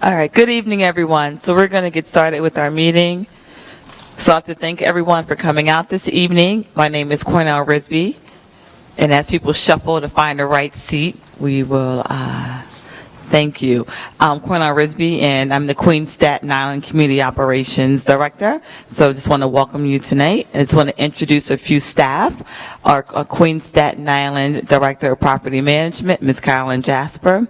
All right, good evening, everyone. So we're going to get started with our meeting. So I have to thank everyone for coming out this evening. My name is Cornell Risby, and as people shuffle to find the right seat, we will thank you. I'm Cornell Risby, and I'm the Queen Staten Island Community Operations Director. So just want to welcome you tonight, and just want to introduce a few staff. Our Queen Staten Island Director of Property Management, Ms. Carolyn Jasper.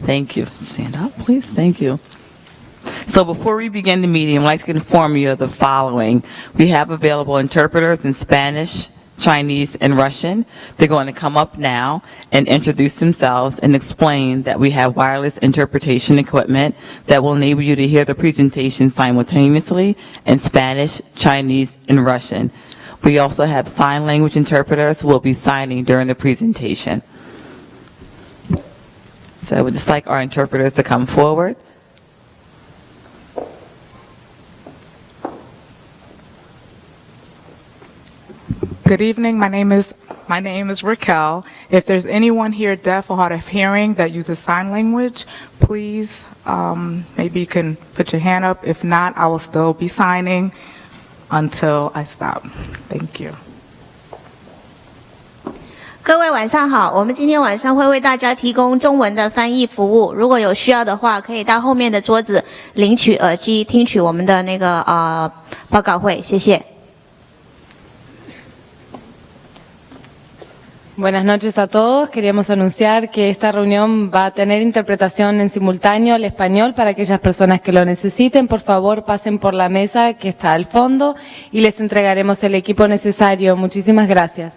Thank you. Stand up, please. Thank you. So before we begin the meeting, I'd like to inform you of the following. We have available interpreters in Spanish, Chinese, and Russian. They're going to come up now and introduce themselves and explain that we have wireless interpretation equipment that will enable you to hear the presentation simultaneously in Spanish, Chinese, and Russian. We also have sign language interpreters who will be signing during the presentation. So I would just like our interpreters to come forward. Good evening. My name is Raquel. If there's anyone here deaf or hard of hearing that uses sign language, please maybe you can put your hand up. If not, I will still be signing until I stop. Thank you. 各位晚上好，我们今天晚上会为大家提供中文的翻译服务，如果有需要的话，可以到后面的桌子领取耳机，听取我们的那个报告会，谢谢。 Buenas noches a todos. Queríamos anunciar que esta reunión va a tener interpretación en simultáneo al español para aquellas personas que lo necesiten. Por favor, pasen por la mesa que está al fondo y les entregaremos el equipo necesario. Muchísimas gracias.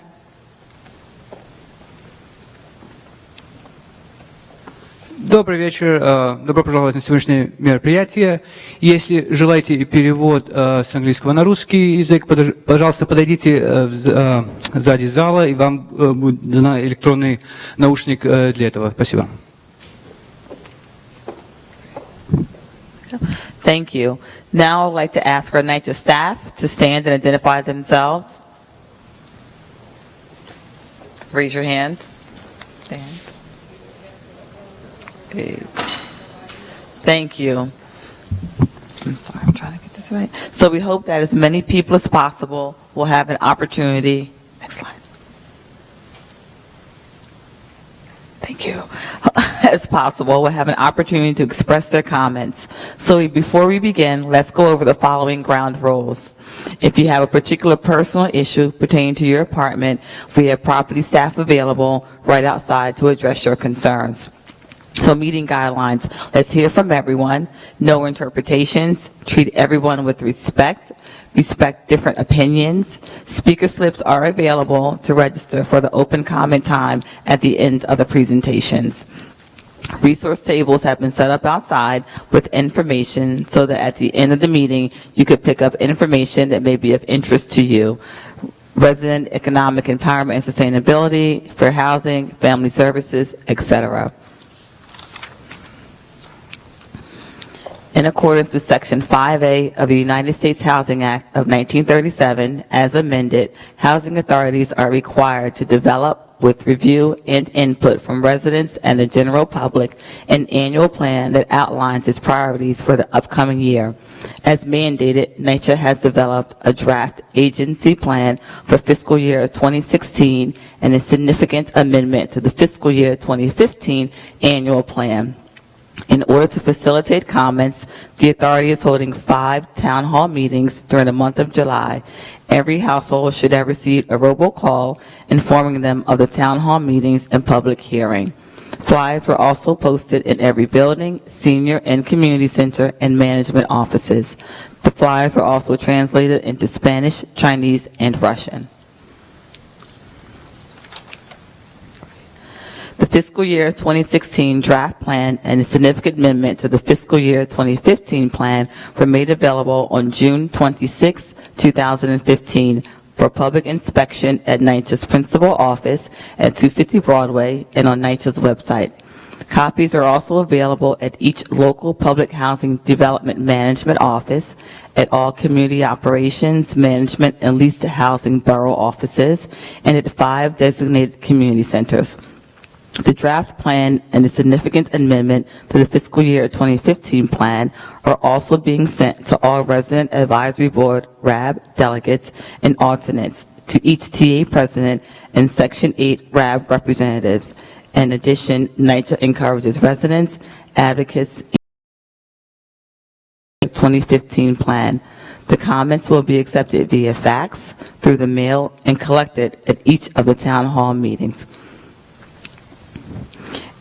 Добрый вечер, добро пожаловать на сегодняшнее мероприятие. Если желаете перевод с английского на русский язык, пожалуйста, подойдите сзади зала, и вам будет дан электронный наушник для этого. Спасибо. Thank you. Now I'd like to ask our NYCHA staff to stand and identify themselves. Raise your hand. Stand. Thank you. I'm sorry, I'm trying to get this right. So we hope that as many people as possible will have an opportunity. Next slide. Thank you. As possible, will have an opportunity to express their comments. So before we begin, let's go over the following ground rules. If you have a particular personal issue pertaining to your apartment, we have property staff available right outside to address your concerns. So meeting guidelines, let's hear from everyone. No interpretations. Treat everyone with respect. Respect different opinions. Speaker slips are available to register for the open comment time at the end of the presentations. Resource tables have been set up outside with information so that at the end of the meeting, you could pick up information that may be of interest to you. Resident economic empowerment and sustainability, fair housing, family services, etc. In accordance with Section 5A of the United States Housing Act of 1937, as amended, housing authorities are required to develop, with review and input from residents and the general public, an annual plan that outlines its priorities for the upcoming year. As mandated, NYCHA has developed a draft agency plan for fiscal year 2016 and a significant amendment to the fiscal year 2015 annual plan. In order to facilitate comments, the authority is holding 5 town hall meetings during the month of July. Every household should have received a robocall informing them of the town hall meetings and public hearing. Flyers were also posted in every building, senior and community center, and management offices. The flyers were also translated into Spanish, Chinese, and Russian. The fiscal year 2016 draft plan and a significant amendment to the fiscal year 2015 plan were made available on June 26, 2015 for public inspection at NYCHA's principal office at 250 Broadway and on NYCHA's website. Copies are also available at each local public housing development management office, at all community operations, management, and leased housing borough offices, and at 5 designated community centers. The draft plan and the significant amendment to the fiscal year 2015 plan are also being sent to all resident advisory board RAB delegates and alternates, to each TA president and Section 8 RAB representatives. In addition, NYCHA encourages residents, advocates, 2015 plan. The comments will be accepted via fax, through the mail, and collected at each of the town hall meetings.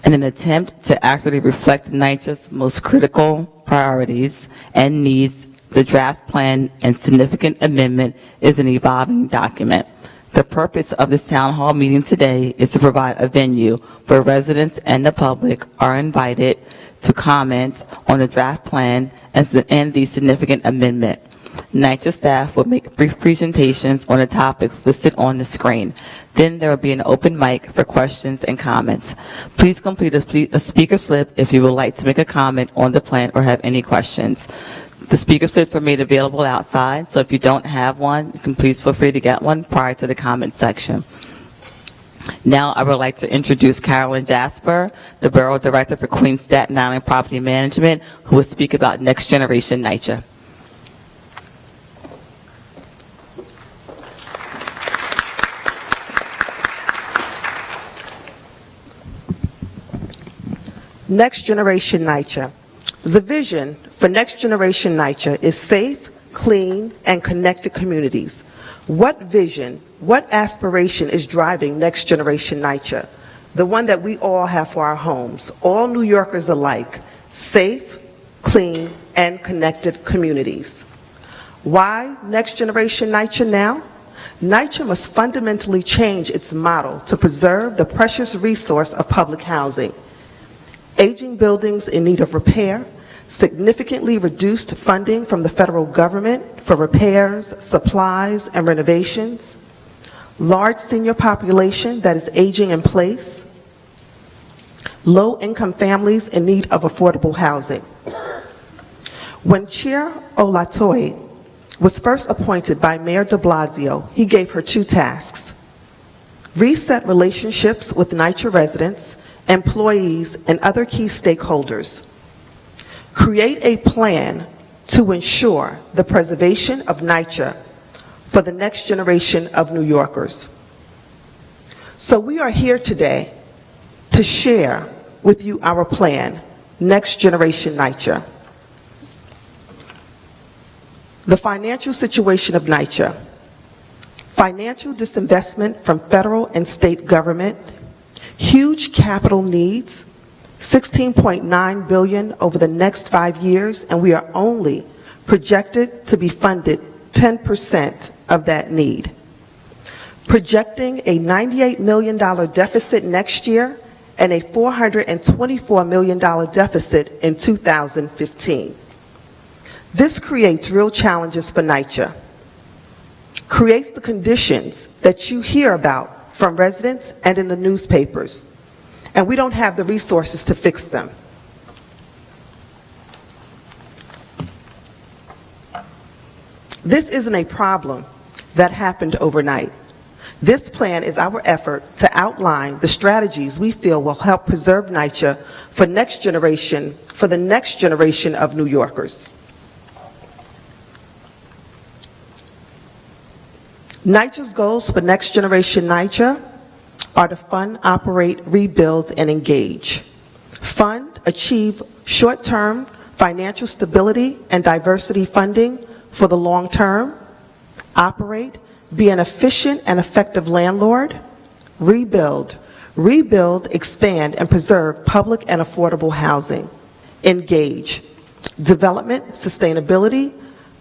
In an attempt to accurately reflect NYCHA's most critical priorities and needs, the draft plan and significant amendment is an evolving document. The purpose of this town hall meeting today is to provide a venue where residents and the public are invited to comment on the draft plan and the significant amendment. NYCHA staff will make brief presentations on the topics listed on the screen. Then there will be an open mic for questions and comments. Please complete a speaker slip if you would like to make a comment on the plan or have any questions. The speaker slips are made available outside, so if you don't have one, you can please feel free to get one prior to the comment section. Now I would like to introduce Carolyn Jasper, the Borough Director for Queens Staten Island Property Management, who will speak about Next Generation NYCHA. Next Generation NYCHA. The vision for Next Generation NYCHA is safe, clean, and connected communities. What vision, what aspiration is driving Next Generation NYCHA? The one that we all have for our homes, all New Yorkers alike, safe, clean, and connected communities. Why Next Generation NYCHA now? NYCHA must fundamentally change its model to preserve the precious resource of public housing. Aging buildings in need of repair, significantly reduced funding from the federal government for repairs, supplies, and renovations, large senior population that is aging in place, low-income families in need of affordable housing. When Chair Olatoye was first appointed by Mayor de Blasio, he gave her two tasks: reset relationships with NYCHA residents, employees, and other key stakeholders. Create a plan to ensure the preservation of NYCHA for the next generation of New Yorkers. So we are here today to share with you our plan, Next Generation NYCHA. The financial situation of NYCHA. Financial disinvestment from federal and state government, huge capital needs, $16.9 billion over the next 5 years, and we are only projected to be funded 10% of that need. Projecting a $98 million deficit next year and a $424 million deficit in 2015. This creates real challenges for NYCHA, creates the conditions that you hear about from residents and in the newspapers, and we don't have the resources to fix them. This isn't a problem that happened overnight. This plan is our effort to outline the strategies we feel will help preserve NYCHA for the next generation of New Yorkers. NYCHA's goals for Next Generation NYCHA are to fund, operate, rebuild, and engage. Fund, achieve short-term financial stability and diversity funding for the long term. Operate, be an efficient and effective landlord. Rebuild, expand, and preserve public and affordable housing. Engage, development, sustainability,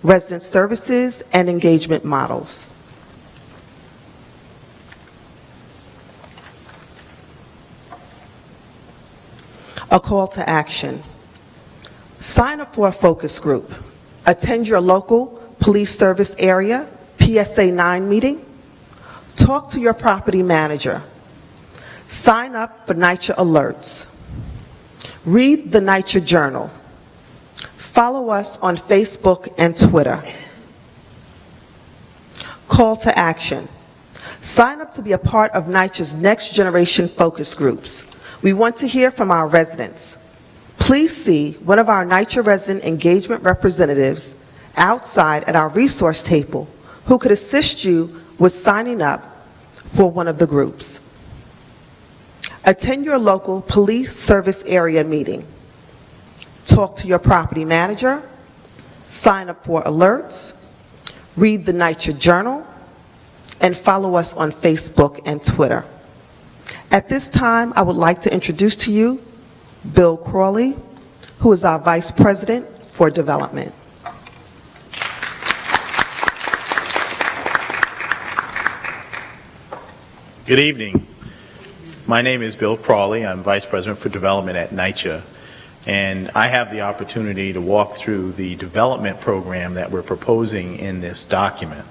resident services, and engagement models. A call to action. Sign up for a focus group. Attend your local police service area PSA 9 meeting. Talk to your property manager. Sign up for NYCHA alerts. Read the NYCHA Journal. Follow us on Facebook and Twitter. Call to action. Sign up to be a part of NYCHA's Next Generation focus groups. We want to hear from our residents. Please see one of our NYCHA resident engagement representatives outside at our resource table who could assist you with signing up for one of the groups. Attend your local police service area meeting. Talk to your property manager. Sign up for alerts. Read the NYCHA Journal. And follow us on Facebook and Twitter. At this time, I would like to introduce to you Bill Crawley, who is our Vice President for Development. Good evening. My name is Bill Crawley. I'm Vice President for Development at NYCHA, and I have the opportunity to walk through the development program that we're proposing in this document.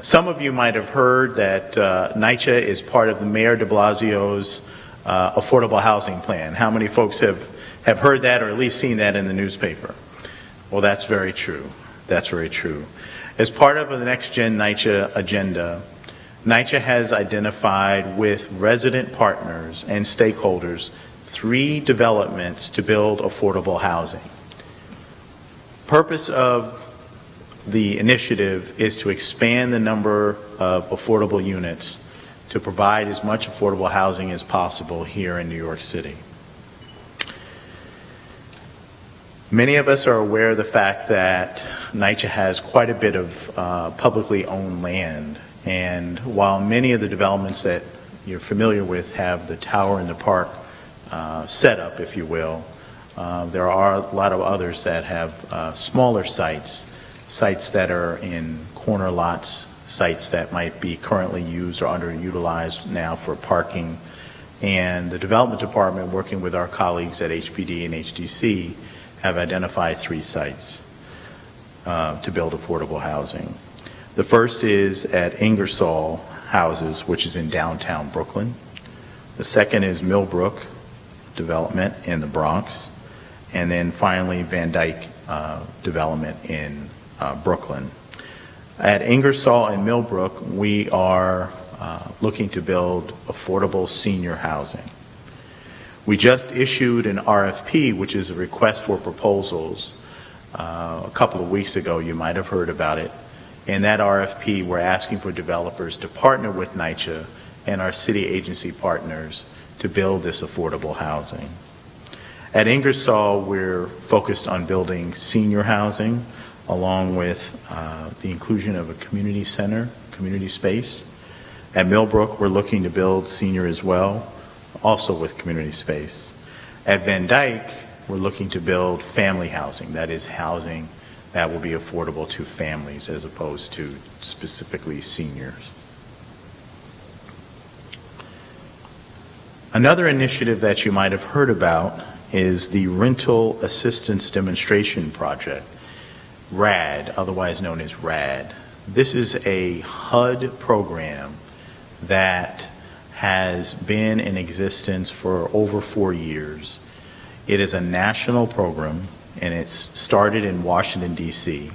Some of you might have heard that NYCHA is part of the Mayor de Blasio's affordable housing plan. How many folks have heard that or at least seen that in the newspaper? Well, that's very true. That's very true. As part of the Next Gen NYCHA agenda, NYCHA has identified with resident partners and stakeholders 3 developments to build affordable housing. Purpose of the initiative is to expand the number of affordable units to provide as much affordable housing as possible here in New York City. Many of us are aware of the fact that NYCHA has quite a bit of publicly owned land, and while many of the developments that you're familiar with have the tower in the park setup, if you will, there are a lot of others that have smaller sites that are in corner lots, sites that might be currently used or underutilized now for parking. And the development department, working with our colleagues at HPD and HDC, have identified 3 sites to build affordable housing. The first is at Ingersoll Houses, which is in downtown Brooklyn. The second is Millbrook Development in the Bronx. And then finally, Van Dyke Development in Brooklyn. At Ingersoll and Millbrook, we are looking to build affordable senior housing. We just issued an RFP, which is a request for proposals, a couple of weeks ago. You might have heard about it. In that RFP, we're asking for developers to partner with NYCHA and our city agency partners to build this affordable housing. At Ingersoll, we're focused on building senior housing, along with the inclusion of a community center, community space. At Millbrook, we're looking to build senior as well, also with community space. At Van Dyke, we're looking to build family housing, that is housing that will be affordable to families as opposed to specifically seniors. Another initiative that you might have heard about is the Rental Assistance Demonstration Project, RAD, otherwise known as RAD. This is a HUD program that has been in existence for over 4 years. It is a national program, and it's started in Washington, D.C.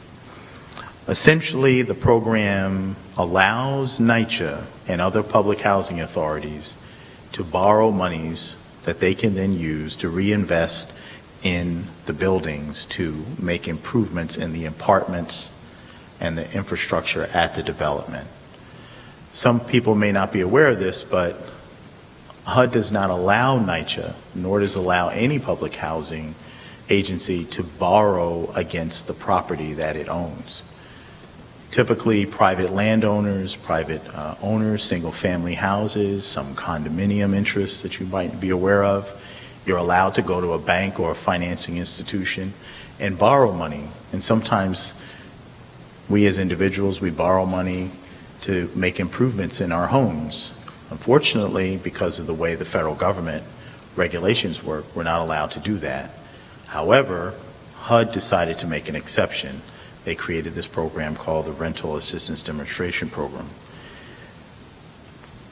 Essentially, the program allows NYCHA and other public housing authorities to borrow monies that they can then use to reinvest in the buildings to make improvements in the apartments and the infrastructure at the development. Some people may not be aware of this, but HUD does not allow NYCHA, nor does allow any public housing agency to borrow against the property that it owns. Typically, private landowners, private owners, single-family houses, some condominium interests that you might be aware of, you're allowed to go to a bank or a financing institution and borrow money. And sometimes we as individuals, we borrow money to make improvements in our homes. Unfortunately, because of the way the federal government regulations work, we're not allowed to do that. However, HUD decided to make an exception. They created this program called the Rental Assistance Demonstration Program.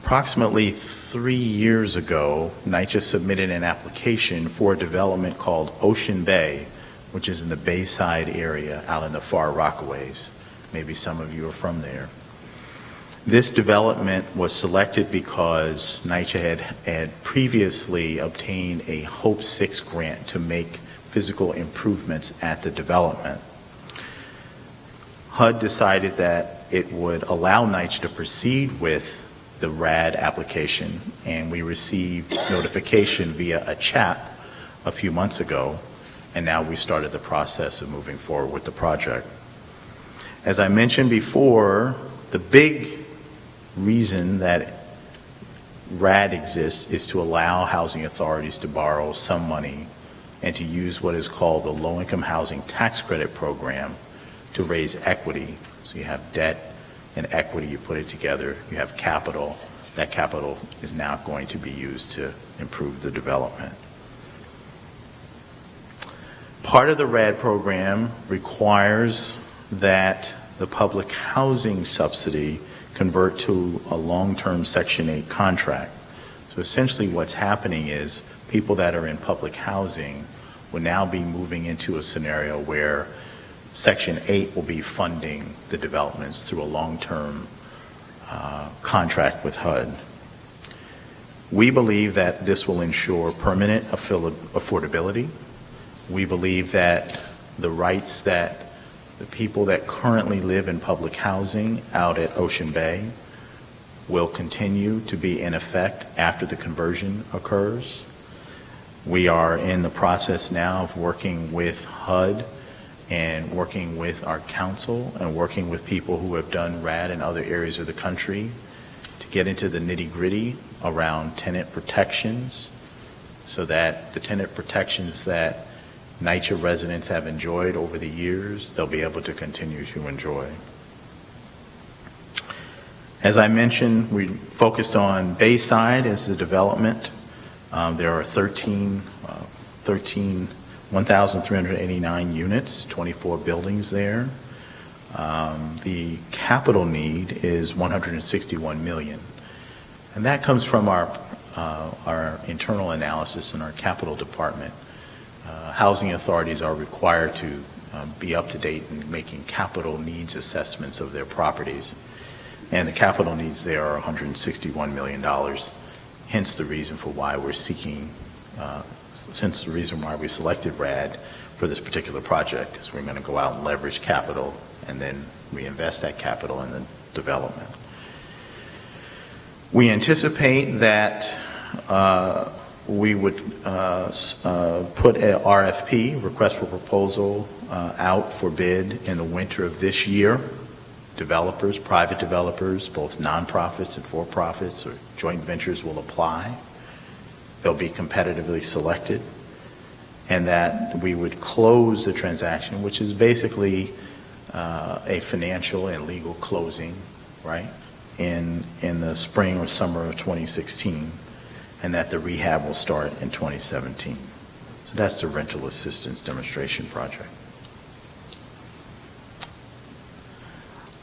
Approximately 3 years ago, NYCHA submitted an application for a development called Ocean Bay, which is in the Bayside area out in the far Rockaways. Maybe some of you are from there. This development was selected because NYCHA had previously obtained a Hope 6 grant to make physical improvements at the development. HUD decided that it would allow NYCHA to proceed with the RAD application, and we received notification via a chat a few months ago, and now we started the process of moving forward with the project. As I mentioned before, the big reason that RAD exists is to allow housing authorities to borrow some money and to use what is called the Low-Income Housing Tax Credit Program to raise equity. So you have debt and equity, you put it together, you have capital. That capital is now going to be used to improve the development. Part of the RAD program requires that the public housing subsidy convert to a long-term Section 8 contract. So essentially what's happening is people that are in public housing will now be moving into a scenario where Section 8 will be funding the developments through a long-term contract with HUD. We believe that this will ensure permanent affordability. We believe that the rights that the people that currently live in public housing out at Ocean Bay will continue to be in effect after the conversion occurs. We are in the process now of working with HUD and working with our council and working with people who have done RAD in other areas of the country to get into the nitty-gritty around tenant protections so that the tenant protections that NYCHA residents have enjoyed over the years, they'll be able to continue to enjoy. As I mentioned, we focused on Bayside as the development. There are 1,389 units, 24 buildings there. The capital need is $161 million. And that comes from our internal analysis in our capital department. Housing authorities are required to be up to date in making capital needs assessments of their properties. And the capital needs there are $161 million, hence the reason for why we're seeking, hence the reason why we selected RAD for this particular project, because we're going to go out and leverage capital and then reinvest that capital in the development. We anticipate that we would put an RFP, request for proposal, out for bid in the winter of this year. Developers, private developers, both nonprofits and for-profits or joint ventures will apply. They'll be competitively selected, and that we would close the transaction, which is basically a financial and legal closing, right, in the spring or summer of 2016. And that the rehab will start in 2017. So that's the rental assistance demonstration project.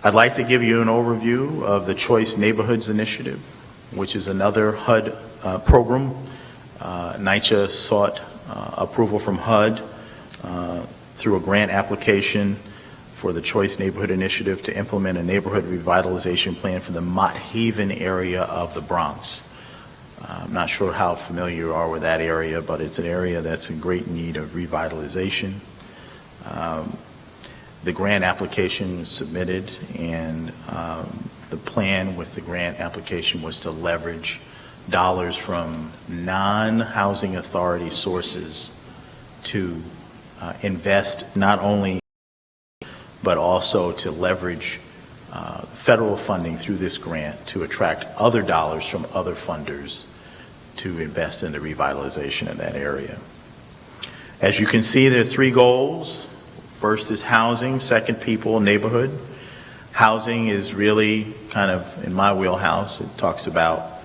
I'd like to give you an overview of the Choice Neighborhoods Initiative, which is another HUD program. NYCHA sought approval from HUD through a grant application for the Choice Neighborhood Initiative to implement a neighborhood revitalization plan for the Mott Haven area of the Bronx. I'm not sure how familiar you are with that area, but it's an area that's in great need of revitalization. The grant application was submitted, and the plan with the grant application was to leverage dollars from non-housing authority sources to invest not only, but also to leverage federal funding through this grant to attract other dollars from other funders to invest in the revitalization of that area. As you can see, there are three goals. First is housing, second people, neighborhood. Housing is really kind of in my wheelhouse. It talks about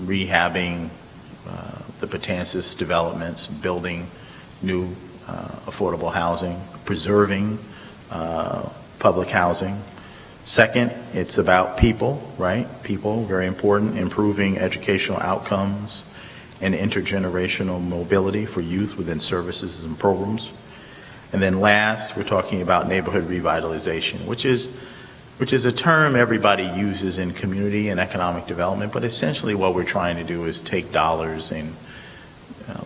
rehabbing the Patansis developments, building new affordable housing, preserving public housing. Second, it's about people, right? People, very important, improving educational outcomes and intergenerational mobility for youth within services and programs. And then last, we're talking about neighborhood revitalization, which is which is a term everybody uses in community and economic development, but essentially what we're trying to do is take dollars and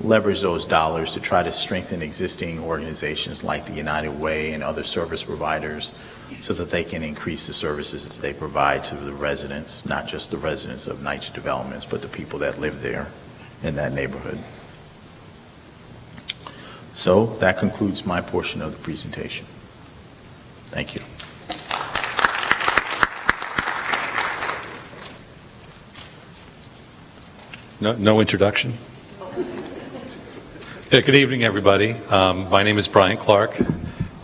leverage those dollars to try to strengthen existing organizations like the United Way and other service providers so that they can increase the services that they provide to the residents, not just the residents of NYCHA developments, but the people that live there in that neighborhood. So that concludes my portion of the presentation. Thank you. No introduction? Yeah, good evening, everybody. My name is Brian Clark.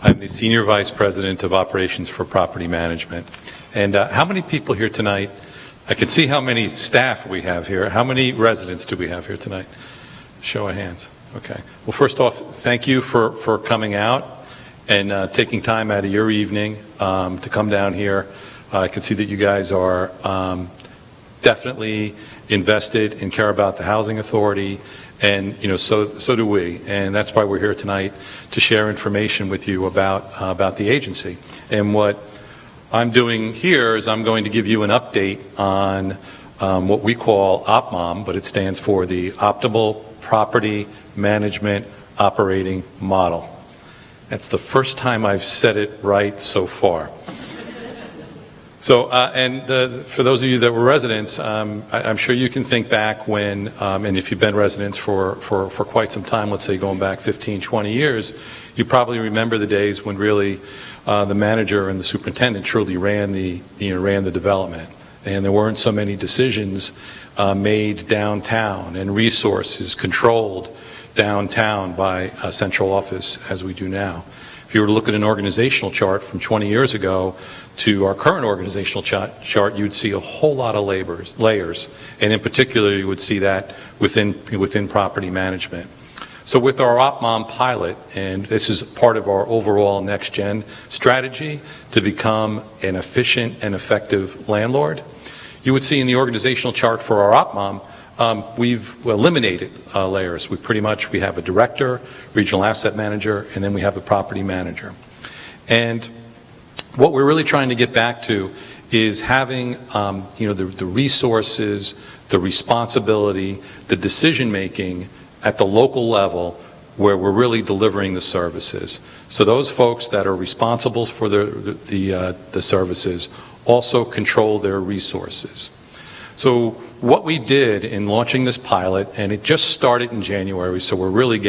I'm the Senior Vice President of Operations for Property Management. And how many people here tonight? I can see how many staff we have here. How many residents do we have here tonight? Show of hands. Okay. Well, first off, thank you for coming out and taking time out of your evening to come down here. I can see that you guys are definitely invested and care about the Housing Authority, and so do we, and that's why we're here tonight to share information with you about the agency. And what I'm doing here is I'm going to give you an update on what we call OPMOM, but it stands for the Optimal Property Management Operating Model. That's the first time I've said it right so far. So, for those of you that were residents, I'm sure you can think back when, and if you've been residents for quite some time, let's say going back 15, 20 years, you probably remember the days when really the manager and the superintendent truly ran the development. And there weren't so many decisions made downtown and resources controlled downtown by a central office as we do now. If you were to look at an organizational chart from 20 years ago to our current organizational chart, you'd see a whole lot of layers, and in particular, you would see that within property management. So with our OPMOM pilot, and this is part of our overall next-gen strategy to become an efficient and effective landlord, you would see in the organizational chart for our OPMOM, we've eliminated layers. We have a director, regional asset manager, and then we have the property manager. And what we're really trying to get back to is having the resources, the responsibility, the decision making at the local level where we're really delivering the services. So those folks that are responsible for the services also control their resources. So what we did in launching this pilot, and it just started in January, so we're really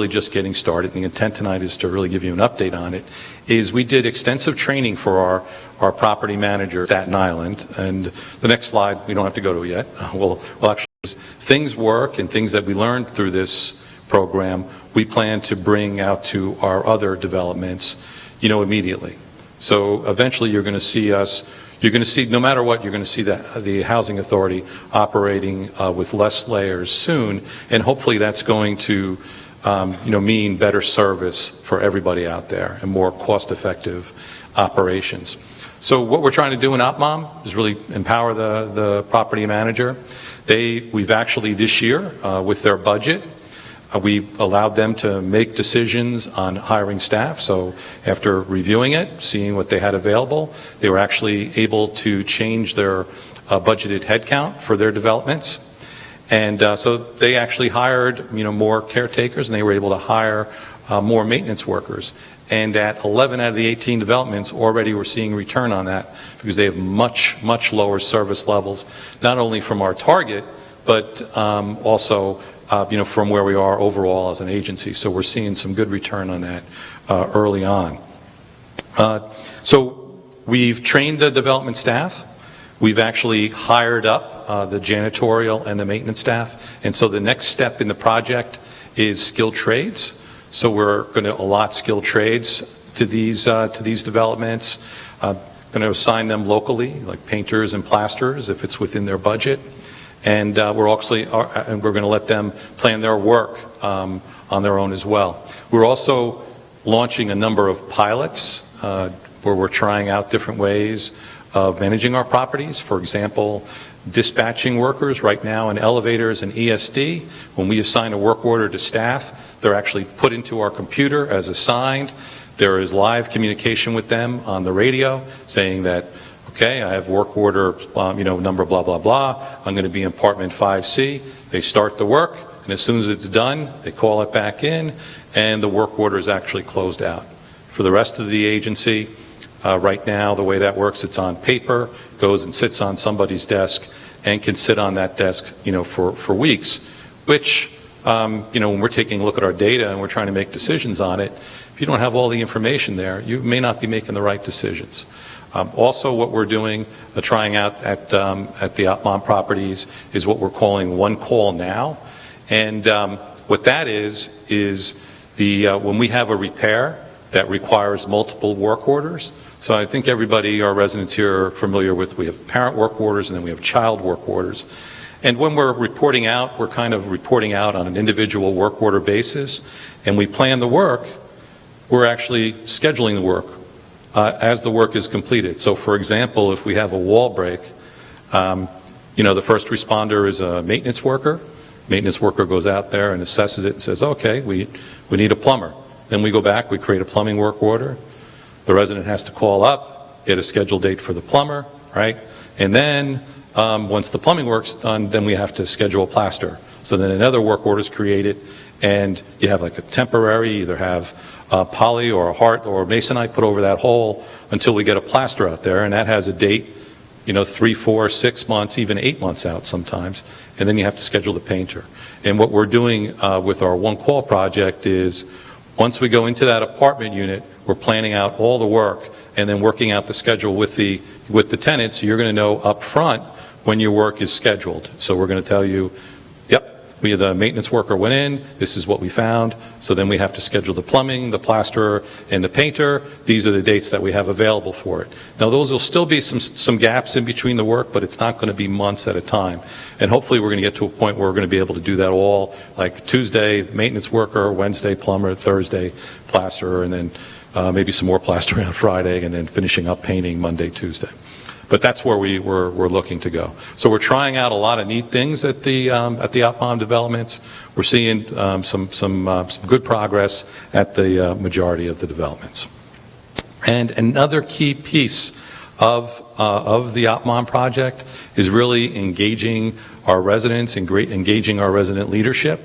just getting started, and the intent tonight is to really give you an update on it, is we did extensive training for our property manager, Staten Island, and the next slide, we don't have to go to yet, we'll actually, things work and things that we learned through this program, we plan to bring out to our other developments, immediately. So eventually you're going to see no matter what, you're going to see the Housing Authority operating with less layers soon, and hopefully that's going to mean better service for everybody out there and more cost-effective operations. So what we're trying to do in OPMOM is really empower the property manager. We've actually this year, with their budget, we've allowed them to make decisions on hiring staff. So after reviewing it, seeing what they had available, they were actually able to change their budgeted headcount for their developments. And so they actually hired more caretakers, and they were able to hire more maintenance workers. And at 11 out of the 18 developments, already we're seeing return on that because they have much, much lower service levels, not only from our target, but also from where we are overall as an agency. So we're seeing some good return on that early on. So we've trained the development staff. We've actually hired up the janitorial and the maintenance staff. And so the next step in the project is skilled trades. So we're going to allot skilled trades to these developments. Going to assign them locally, like painters and plasterers, if it's within their budget. And we're going to let them plan their work on their own as well. We're also launching a number of pilots where we're trying out different ways of managing our properties. For example, dispatching workers right now in elevators and ESD. When we assign a work order to staff, they're actually put into our computer as assigned. There is live communication with them on the radio saying that, okay, I have work order, number blah, blah, blah. I'm going to be in apartment 5C. They start the work, and as soon as it's done, they call it back in, and the work order is actually closed out. For the rest of the agency, right now, the way that works, it's on paper, goes and sits on somebody's desk, and can sit on that desk, for weeks, which, when we're taking a look at our data and we're trying to make decisions on it, if you don't have all the information there, you may not be making the right decisions. Also, what we're doing, trying out at the Opmon properties, is what we're calling One Call Now. And what that is when we have a repair that requires multiple work orders. So I think everybody, our residents here, are familiar with, we have parent work orders and then we have child work orders. And when we're reporting out, we're kind of reporting out on an individual work order basis, and we plan the work, we're actually scheduling the work as the work is completed. So for example, if we have a wall break, the first responder is a maintenance worker. Maintenance worker goes out there and assesses it and says, okay, we need a plumber. Then we go back, we create a plumbing work order. The resident has to call up, get a scheduled date for the plumber, right? And then once the plumbing work's done, then we have to schedule a plaster. So then another work order is created, and you have like a temporary, either have poly or a heart or masonite put over that hole until we get a plaster out there, and that has a date, 3, 4, 6 months, even 8 months out sometimes, and then you have to schedule the painter. And what we're doing with our One Call project is, once we go into that apartment unit, we're planning out all the work and then working out the schedule with the tenants. So you're going to know up front when your work is scheduled. So we're going to tell you, yep, the maintenance worker went in, this is what we found, so then we have to schedule the plumbing, the plasterer, and the painter. These are the dates that we have available for it. Now those will still be some gaps in between the work, but it's not going to be months at a time. And hopefully we're going to get to a point where we're going to be able to do that all, like Tuesday, maintenance worker, Wednesday, plumber, Thursday, plasterer, and then maybe some more plastering on Friday, and then finishing up painting Monday, Tuesday. But that's where we're looking to go. So we're trying out a lot of neat things at the Opmon developments. We're seeing some good progress at the majority of the developments. And another key piece of the Opmon project is really engaging our residents and engaging our resident leadership,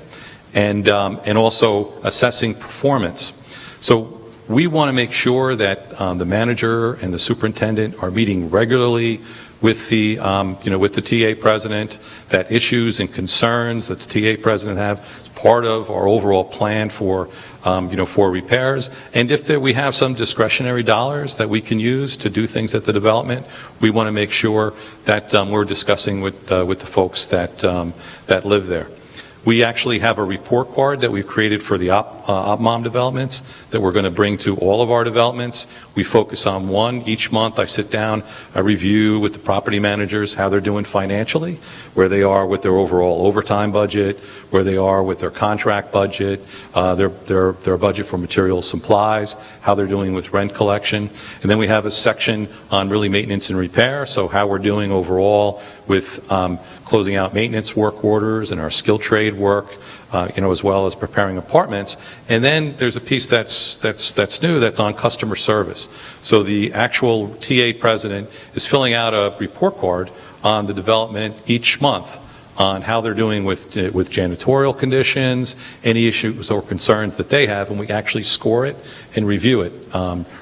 and also assessing performance. So we want to make sure that the manager and the superintendent are meeting regularly with the TA president, that issues and concerns that the TA president have is part of our overall plan for repairs. And if we have some discretionary dollars that we can use to do things at the development, we want to make sure that we're discussing with the folks that live there. We actually have a report card that we've created for the Opmon developments that we're going to bring to all of our developments. We focus on one each month. I sit down, I review with the property managers how they're doing financially, where they are with their overall overtime budget, where they are with their contract budget, their budget for materials, supplies, how they're doing with rent collection. And then we have a section on really maintenance and repair, so how we're doing overall with closing out maintenance work orders and our skilled trade work, as well as preparing apartments. And then there's a piece that's new, that's on customer service. So the actual TA president is filling out a report card on the development each month on how they're doing with janitorial conditions, any issues or concerns that they have, and we actually score it and review it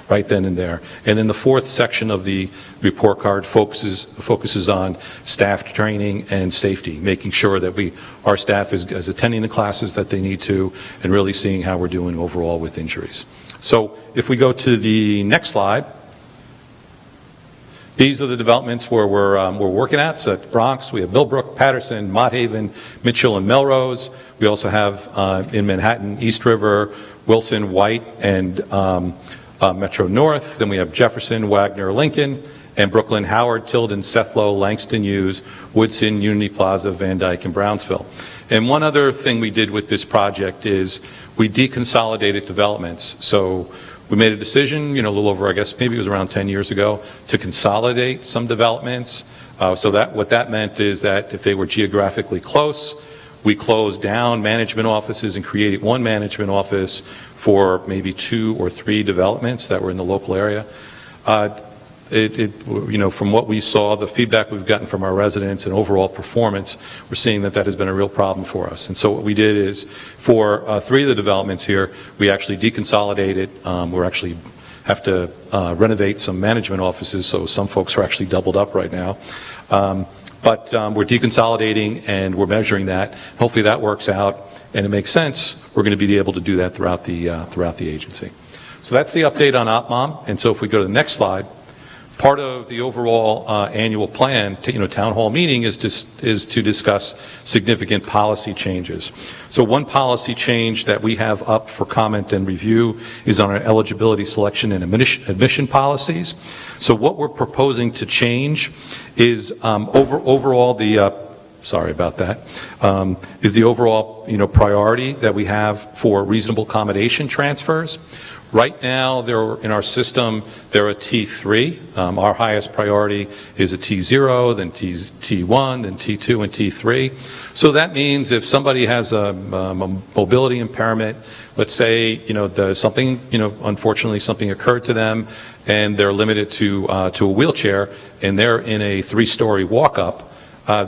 right then and there. And then the fourth section of the report card focuses on staff training and safety, making sure that our staff is attending the classes that they need to, and really seeing how we're doing overall with injuries. So if we go to the next slide, these are the developments where we're working at. So at Bronx, we have Millbrook, Patterson, Mott Haven, Mitchell, and Melrose. We also have in Manhattan, East River, Wilson, White, and Metro North. Then we have Jefferson, Wagner, Lincoln, and Brooklyn, Howard, Tilden, Sethlow, Langston Hughes, Woodson, Unity Plaza, Van Dyke, and Brownsville. And one other thing we did with this project is we deconsolidated developments. So we made a decision, a little over, I guess, maybe it was around 10 years ago, to consolidate some developments. So what that meant is that if they were geographically close, We closed down management offices and created one management office for maybe 2 or 3 developments that were in the local area. From what we saw, the feedback we've gotten from our residents and overall performance, we're seeing that has been a real problem for us. And so what we did is, for 3 of the developments here, we actually deconsolidated. We're actually have to renovate some management offices, so some folks are actually doubled up right now. But we're deconsolidating and we're measuring that. Hopefully that works out and it makes sense. We're going to be able to do that throughout the agency. So that's the update on OpMom. And so if we go to the next slide, part of the overall annual plan, town hall meeting is to discuss significant policy changes. So one policy change that we have up for comment and review is on our eligibility, selection, and admission policies. So what we're proposing to change is overall the sorry about that, is the overall priority that we have for reasonable accommodation transfers. Right now, in our system, they're a T3. Our highest priority is a T0, then T1, then T2, and T3. So that means if somebody has a mobility impairment, let's say, something, unfortunately something occurred to them, and they're limited to a wheelchair, and they're in a 3-story walk-up,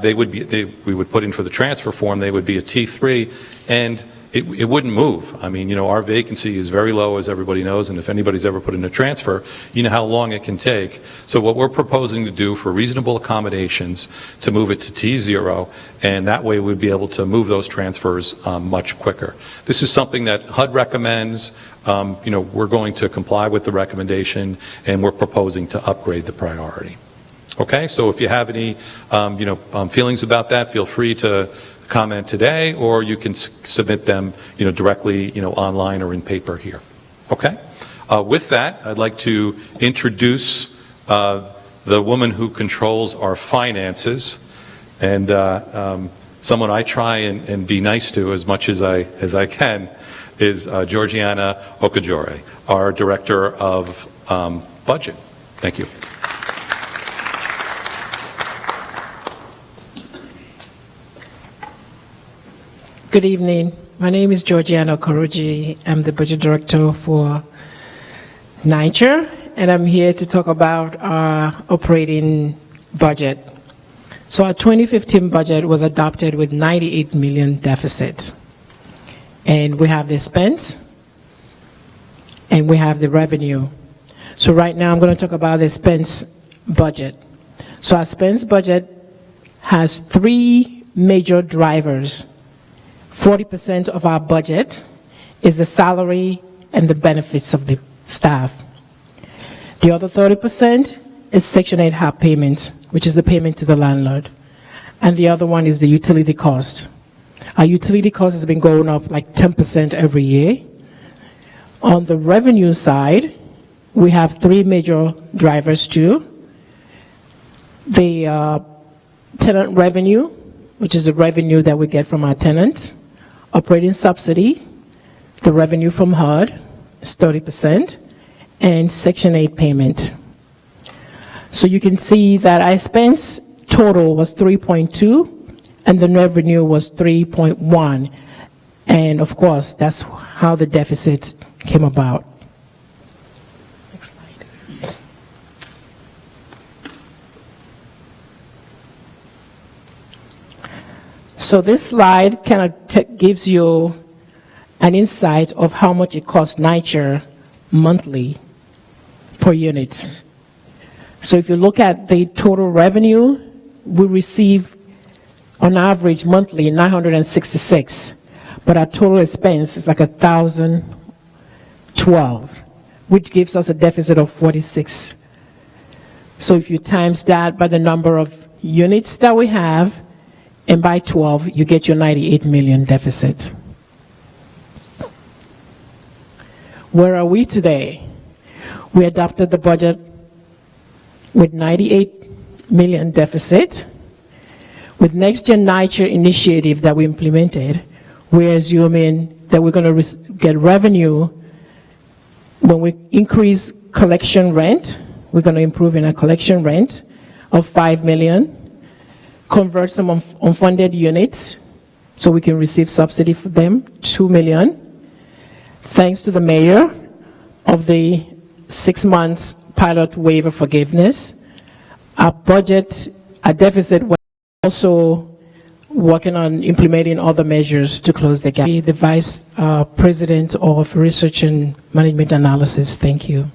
we would put in for the transfer form, they would be a T3, and it wouldn't move. I mean, our vacancy is very low, as everybody knows, and if anybody's ever put in a transfer, you know how long it can take. So what we're proposing to do for reasonable accommodations, to move it to T0, and that way we'd be able to move those transfers much quicker. This is something that HUD recommends. We're going to comply with the recommendation, and we're proposing to upgrade the priority. Okay, so if you have any, feelings about that, feel free to comment today, or you can submit them, directly, online or in paper here. Okay. With that, I'd like to introduce the woman who controls our finances, and someone I try and be nice to as much as I can is Georgiana Okajore, our Director of Budget. Thank you. Good evening. My name is Georgiana Okoroji. I'm the Budget Director for NYCHA, and I'm here to talk about our operating budget. So our 2015 budget was adopted with 98 million deficit. And we have the expense, and we have the revenue. So right now I'm going to talk about the expense budget. So our expense budget has 3 major drivers. 40% of our budget is the salary and the benefits of the staff. The other 30% is Section 8 HAP payment, which is the payment to the landlord. And the other one is the utility cost. Our utility cost has been going up like 10% every year. On the revenue side, we have 3 major drivers too. The tenant revenue, which is the revenue that we get from our tenants. Operating subsidy, the revenue from HUD is 30%, and Section 8 payment. So you can see that our expense total was 3.2, and the revenue was 3.1. And of course, that's how the deficit came about. Next slide. So this slide kind of gives you an insight of how much it costs NYCHA monthly per unit. So if you look at the total revenue, we receive on average monthly 966, but our total expense is like 1,012, which gives us a deficit of 46. So if you times that by the number of units that we have, and by 12, you get your 98 million deficit. Where are we today? We adopted the budget with 98 million deficit. With Next Gen NYCHA initiative that we implemented, we're assuming that we're going to get revenue when we increase collection rent. We're going to improve in our collection rent of 5 million. Convert some unfunded units so we can receive subsidy for them, $2 million. Thanks to the mayor of the 6 months pilot waiver forgiveness. Our budget, our deficit, we're also working on implementing other measures to close the gap. The Vice President of Research and Management Analysis, thank you.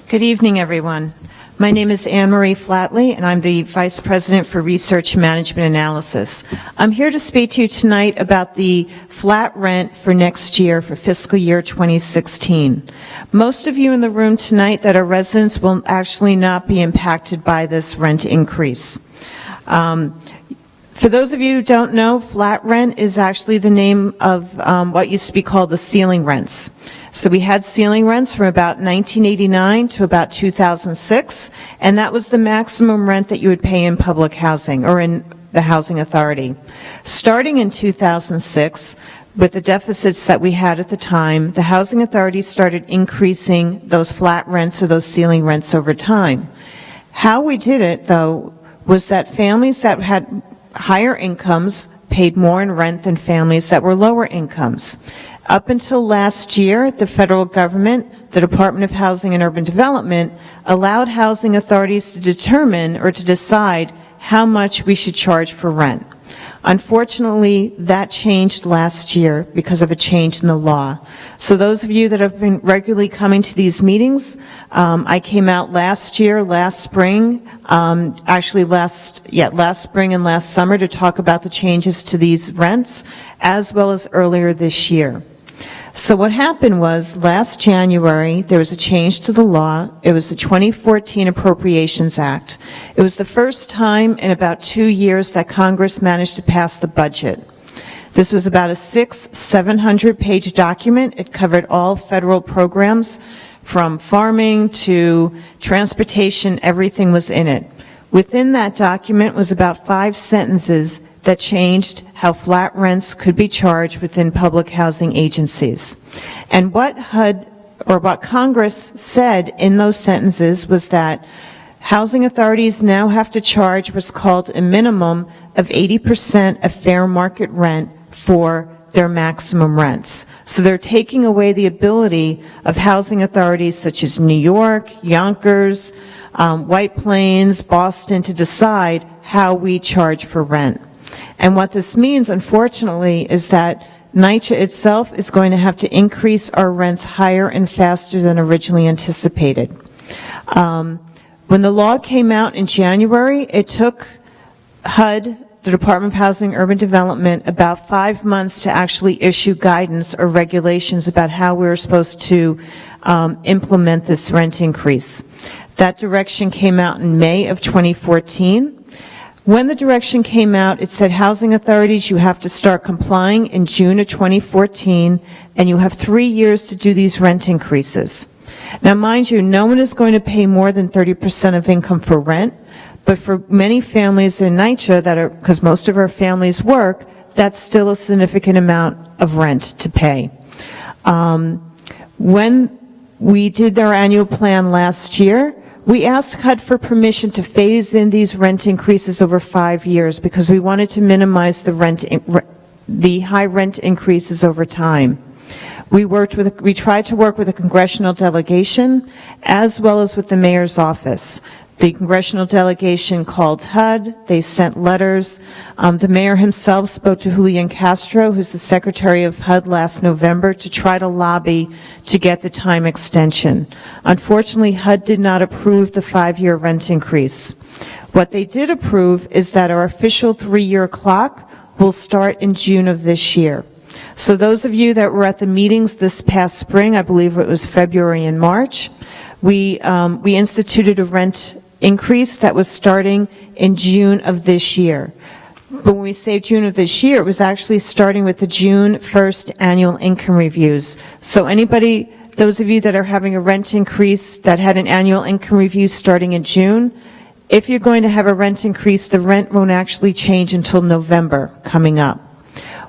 Good evening, everyone. My name is Anne-Marie Flatley, and I'm the Vice President for Research Management Analysis. I'm here to speak to you tonight about the flat rent for next year, for fiscal year 2016. Most of you in the room tonight that are residents will actually not be impacted by this rent increase. For those of you who don't know, flat rent is actually the name of what used to be called the ceiling rents. So we had ceiling rents from about 1989 to about 2006, and that was the maximum rent that you would pay in public housing or in the housing authority. Starting in 2006, with the deficits that we had at the time, the housing authority started increasing those flat rents or those ceiling rents over time. How we did it, though, was that families that had higher incomes paid more in rent than families that were lower incomes. Up until last year, the federal government, the Department of Housing and Urban Development, allowed housing authorities to determine or to decide how much we should charge for rent. Unfortunately, that changed last year because of a change in the law. So those of you that have been regularly coming to these meetings, I came out last spring and last summer to talk about the changes to these rents, as well as earlier this year. So what happened was, last January, there was a change to the law. It was the 2014 Appropriations Act. It was the first time in about 2 years that Congress managed to pass the budget. This was about a 700-page document. It covered all federal programs, from farming to transportation, everything was in it. Within that document was about 5 sentences that changed how flat rents could be charged within public housing agencies. And what Congress said in those sentences was that housing authorities now have to charge what's called a minimum of 80% of fair market rent for their maximum rents. So they're taking away the ability of housing authorities such as New York, Yonkers, White Plains, Boston to decide how we charge for rent. And what this means, unfortunately, is that NYCHA itself is going to have to increase our rents higher and faster than originally anticipated. When the law came out in January, it took HUD, the Department of Housing and Urban Development, about 5 months to actually issue guidance or regulations about how we were supposed to implement this rent increase. That direction came out in May of 2014. When the direction came out, it said housing authorities, you have to start complying in June of 2014, and you have 3 years to do these rent increases. Now, mind you, no one is going to pay more than 30% of income for rent, but for many families in NYCHA, because most of our families work, that's still a significant amount of rent to pay. When we did our annual plan last year, we asked HUD for permission to phase in these rent increases over 5 years because we wanted to minimize the high rent increases over time. We tried to work with a congressional delegation as well as with the mayor's office. The congressional delegation called HUD. They sent letters. The mayor himself spoke to Julian Castro, who's the secretary of HUD, last November to try to lobby to get the time extension. Unfortunately, HUD did not approve the 5-year rent increase. What they did approve is that our official 3-year clock will start in June of this year. So those of you that were at the meetings this past spring, I believe it was February and March, we instituted a rent increase that was starting in June of this year. But when we say June of this year, it was actually starting with the June 1st annual income reviews. So anybody, those of you that are having a rent increase that had an annual income review starting in June, if you're going to have a rent increase, the rent won't actually change until November coming up.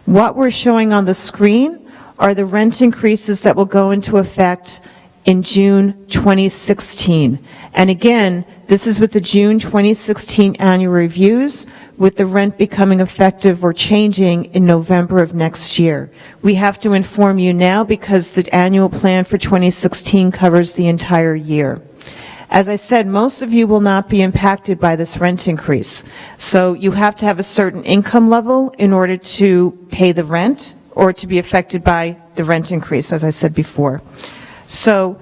What we're showing on the screen are the rent increases that will go into effect in June 2016. And again, This is with the June 2016 annual reviews, with the rent becoming effective or changing in November of next year. We have to inform you now because the annual plan for 2016 covers the entire year. As I said, most of you will not be impacted by this rent increase. So you have to have a certain income level in order to pay the rent or to be affected by the rent increase, as I said before. So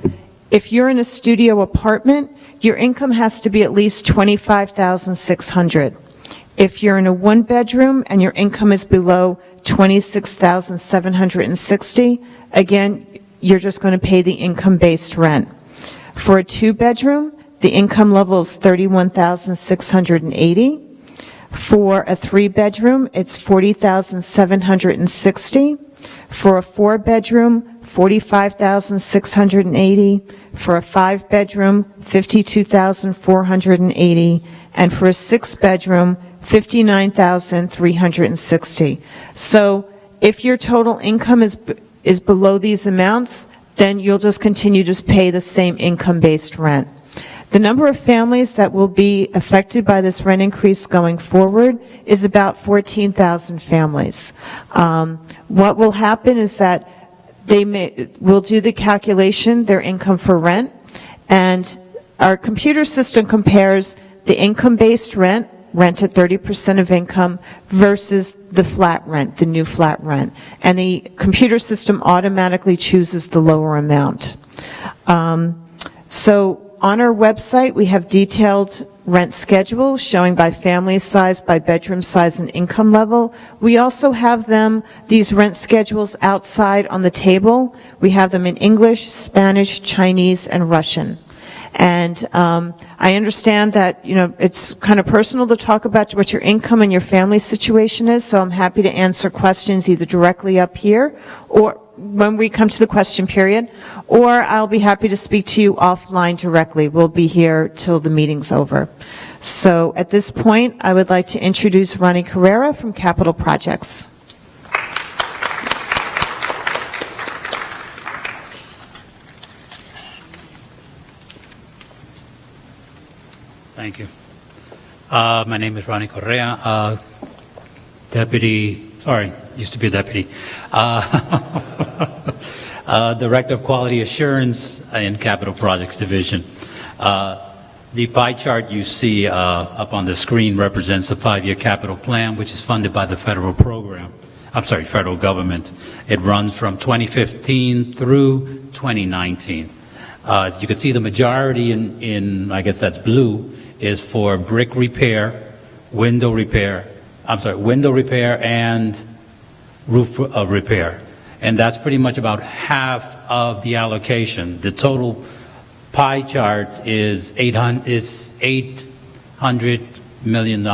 if you're in a studio apartment, your income has to be at least $25,600. If you're in a one-bedroom and your income is below $26,760, again, you're just going to pay the income-based rent. For a two-bedroom, the income level is $31,680. For a three-bedroom, it's $40,760. For a four-bedroom, $45,680. For a five-bedroom, $52,480. And for a six-bedroom, $59,360. So if your total income is below these amounts, then you'll just continue to pay the same income-based rent. The number of families that will be affected by this rent increase going forward is about 14,000 families. What will happen is that we'll do the calculation, their income for rent, and our computer system compares the income-based rent at 30% of income versus the flat rent, the new flat rent. And the computer system automatically chooses the lower amount. So on our website, we have detailed rent schedules showing by family size, by bedroom size, and income level. We also have these rent schedules outside on the table. We have them in English, Spanish, Chinese, and Russian. And I understand that, it's kind of personal to talk about what your income and your family situation is, so I'm happy to answer questions either directly up here or when we come to the question period, or I'll be happy to speak to you offline directly. We'll be here till the meeting's over. So at this point, I would like to introduce Ronnie Carrera from Capital Projects. Thank you. My name is Ronnie Correa, used to be a deputy, Director of Quality Assurance in Capital Projects Division. The pie chart you see up on the screen represents the 5-year capital plan, which is funded by the federal government. It runs from 2015 through 2019. You can see the majority in I guess that's blue, is for brick repair, window repair and roof repair. And that's pretty much about half of the allocation. The total pie chart is $800 million.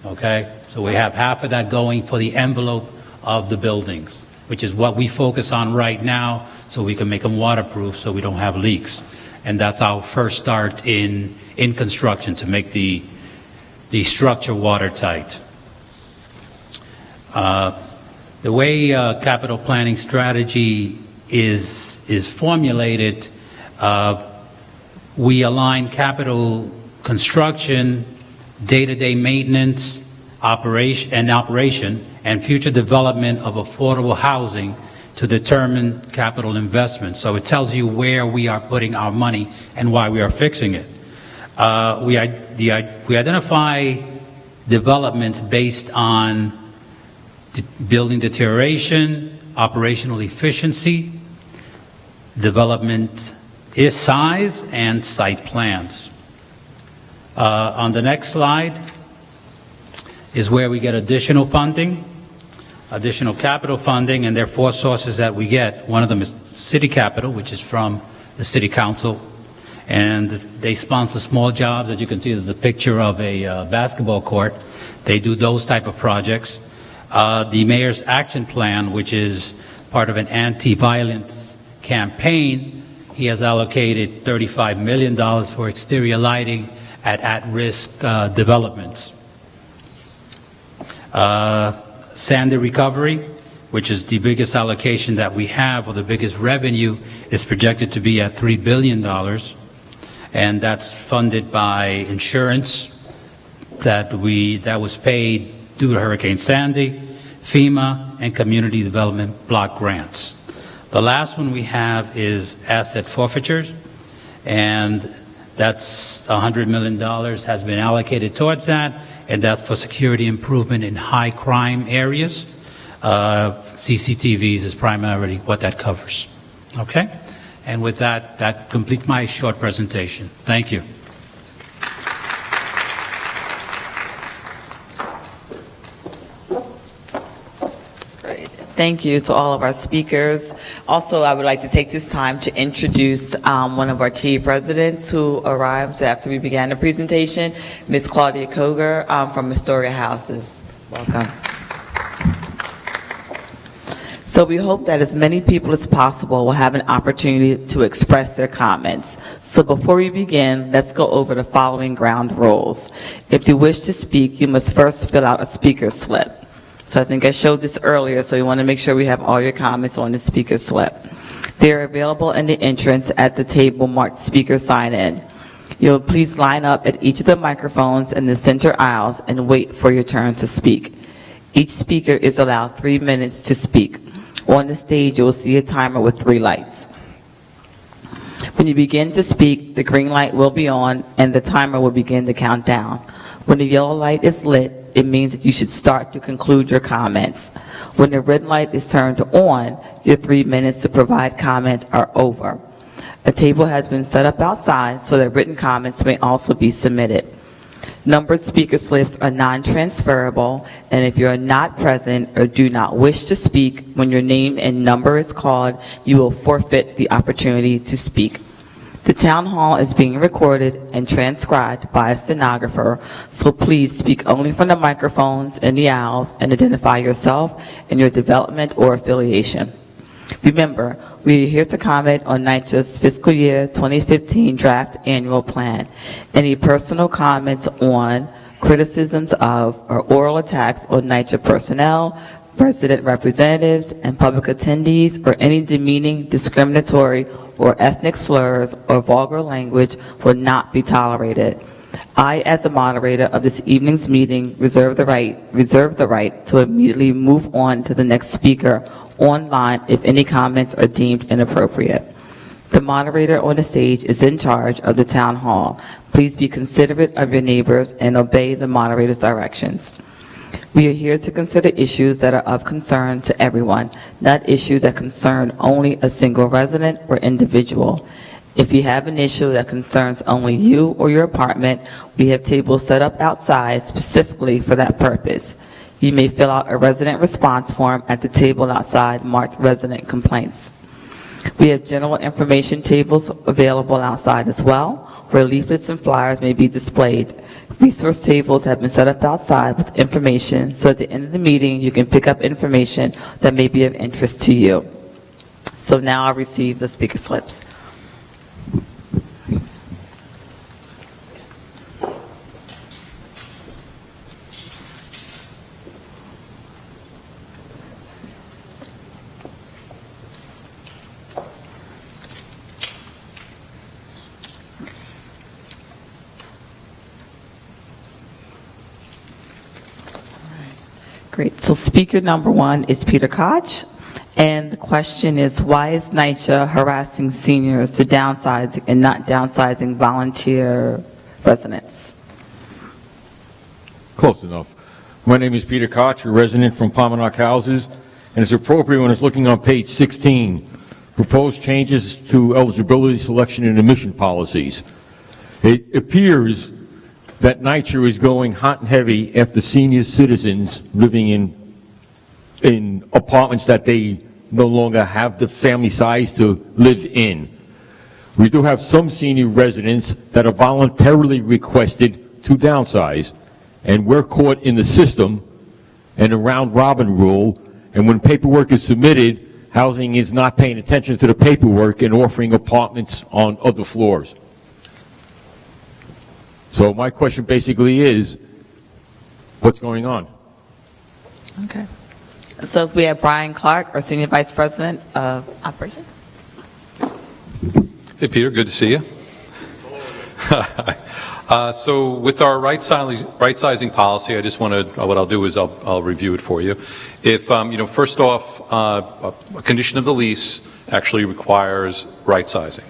Okay? So we have half of that going for the envelope of the buildings, which is what we focus on right now so we can make them waterproof so we don't have leaks. And that's our first start in construction, to make the structure watertight. The way capital planning strategy is formulated, we align capital construction, day-to-day maintenance, operation, and future development of affordable housing to determine capital investment. So it tells you where we are putting our money and why we are fixing it. We identify developments based on building deterioration, operational efficiency, development size, and site plans. On the next slide is where we get additional funding, additional capital funding, and there are 4 sources that we get. One of them is city capital, which is from the city council, and they sponsor small jobs. As you can see, there's a picture of a basketball court. They do those type of projects. The mayor's action plan, which is part of an anti-violence campaign, he has allocated $35 million for exterior lighting at-risk developments. Sandy recovery, which is the biggest allocation that we have, or the biggest revenue, is projected to be at $3 billion. and that's funded by insurance that was paid due to Hurricane Sandy, FEMA, and community development block grants. The last one we have is asset forfeitures, and that's $100 million has been allocated towards that, and that's for security improvement in high crime areas. CCTVs is primarily what that covers. Okay? And with that, that completes my short presentation. Thank you. Thank you to all of our speakers. Also, I would like to take this time to introduce one of our TA presidents who arrived after we began the presentation, Ms. Claudia Koger from Astoria Houses. Welcome. So we hope that as many people as possible will have an opportunity to express their comments. So before we begin, let's go over the following ground rules. If you wish to speak, you must first fill out a speaker slip. So I think I showed this earlier, so you want to make sure we have all your comments on the speaker slip. They're available in the entrance at the table marked speaker sign in. You'll please line up at each of the microphones in the center aisles and wait for your turn to speak. Each speaker is allowed 3 minutes to speak. On the stage, you will see a timer with 3 lights. When you begin to speak, the green light will be on and the timer will begin to count down. When the yellow light is lit, it means that you should start to conclude your comments. When the red light is turned on, your 3 minutes to provide comments are over. A table has been set up outside so that written comments may also be submitted. Numbered speaker slips are non-transferable, and if you are not present or do not wish to speak when your name and number is called, you will forfeit the opportunity to speak. The town hall is being recorded and transcribed by a stenographer, so please speak only from the microphones in the aisles and identify yourself and your development or affiliation. Remember, we are here to comment on NYCHA's fiscal year 2015 draft annual plan. Any personal comments on, criticisms of, or oral attacks on NYCHA personnel, resident representatives, and public attendees, or any demeaning, discriminatory, or ethnic slurs or vulgar language will not be tolerated. I, as the moderator of this evening's meeting, reserve the right to immediately move on to the next speaker online if any comments are deemed inappropriate. The moderator on the stage is in charge of the town hall. Please be considerate of your neighbors and obey the moderator's directions. We are here to consider issues that are of concern to everyone, not issues that concern only a single resident or individual. If you have an issue that concerns only you or your apartment, we have tables set up outside specifically for that purpose. You may fill out a resident response form at the table outside marked resident complaints. We have general information tables available outside as well, where leaflets and flyers may be displayed. Resource tables have been set up outside with information, so at the end of the meeting, you can pick up information that may be of interest to you. So now I'll receive the speaker slips. Great. So speaker number 1 is Peter Koch, and the question is, why is NYCHA harassing seniors to downsizing and not downsizing volunteer residents? Close enough. My name is Peter Koch, a resident from Pominock Houses, and it's appropriate when it's looking on page 16, proposed changes to eligibility, selection, and admission policies. It appears that NYCHA is going hot and heavy after senior citizens living in apartments that they no longer have the family size to live in. We do have some senior residents that are voluntarily requested to downsize, and we're caught in the system and a round robin rule, and when paperwork is submitted, housing is not paying attention to the paperwork and offering apartments on other floors. So my question basically is, what's going on? Okay. So if we have Brian Clark, our Senior Vice President of Operations. Hey, Peter, good to see you. So with our right-sizing policy, I just want to, what I'll do is I'll review it for you. If, first off, a condition of the lease actually requires right-sizing.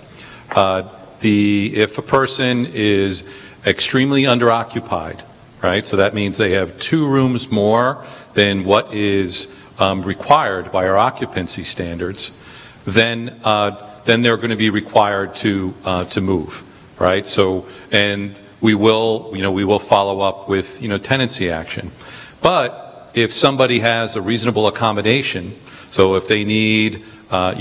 If a person is extremely underoccupied, right, so that means they have 2 rooms more than what is required by our occupancy standards, then they're going to be required to move, right? So, and we will follow up with, tenancy action. But if somebody has a reasonable accommodation, so if they need, a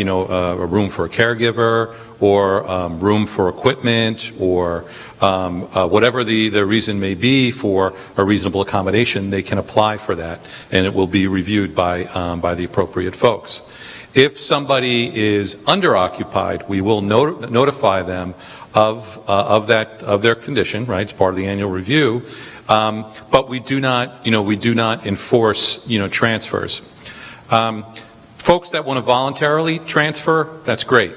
room for a caregiver, or room for equipment, or whatever the reason may be for a reasonable accommodation, they can apply for that, and it will be reviewed by the appropriate folks. If somebody is underoccupied, we will notify them of their condition, right? It's part of the annual review, but we do not enforce, transfers. Folks that want to voluntarily transfer, that's great.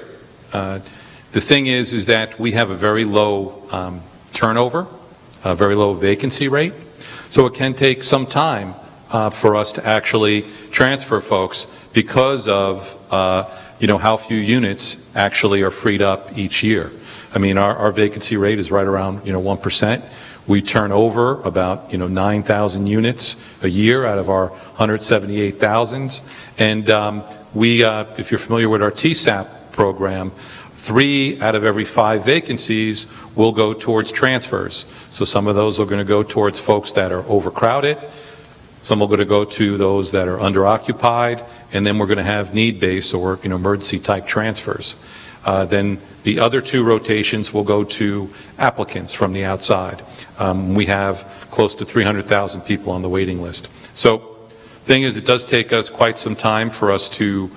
The thing is that we have a very low turnover, a very low vacancy rate, so it can take some time for us to actually transfer folks because of how few units actually are freed up each year. I mean, our vacancy rate is right around 1%. We turn over about 9,000 units a year out of our 178,000, and if you're familiar with our TSAP program, 3 out of every 5 vacancies will go towards transfers. So some of those are going to go towards folks that are overcrowded. Some are going to go to those that are underoccupied, and then we're going to have need-based or emergency type transfers. Then the other 2 rotations will go to applicants from the outside. We have close to 300,000 people on the waiting list. So thing is, it does take us quite some time for us to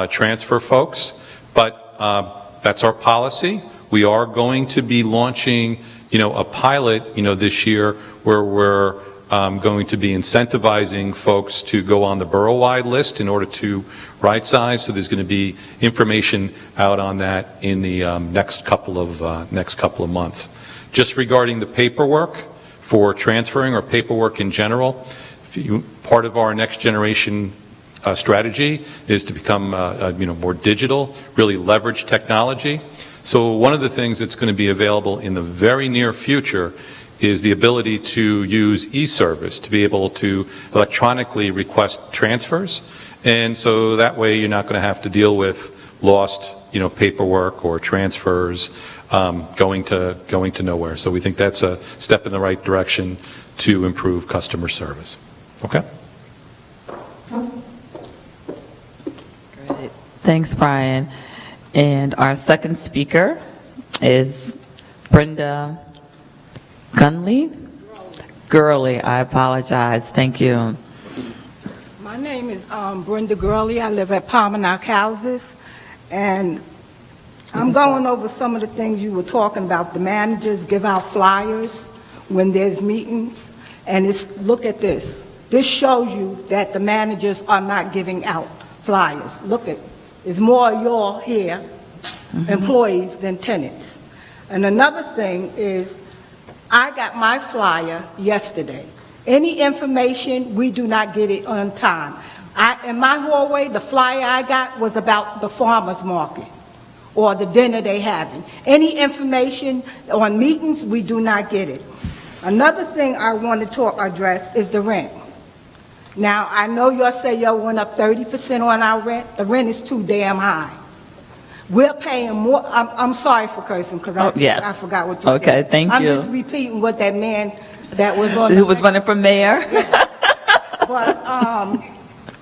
transfer folks, but that's our policy. We are going to be launching, a pilot, this year where we're going to be incentivizing folks to go on the borough-wide list in order to right-size. So there's going to be information out on that in the next couple of months. Just regarding the paperwork for transferring or paperwork in general, part of our next generation strategy is to become more digital, really leverage technology. So one of the things that's going to be available in the very near future is the ability to use e-service to be able to electronically request transfers, and so that way you're not going to have to deal with lost paperwork or transfers going to nowhere. So we think that's a step in the right direction to improve customer service. Okay. Great. Thanks, Brian. And our second speaker is Brenda Gurley, I apologize. Thank you. My name is Brenda Gurley. I live at Palmernock Houses, and I'm going over some of the things you were talking about. The managers give out flyers when there's meetings, and look at this. This shows you that the managers are not giving out flyers. Look at, there's more of y'all here, employees, than tenants. And another thing is, I got my flyer yesterday. Any information, we do not get it on time. In my hallway, the flyer I got was about the farmer's market or the dinner they having. Any information on meetings, we do not get it. Another thing I want to address is the rent. Now, I know y'all say y'all went up 30% on our rent. The rent is too damn high. We're paying more. I'm sorry for cursing because I forgot what you said. Okay, thank you. I'm just repeating what that man that was on. Who was running for mayor? But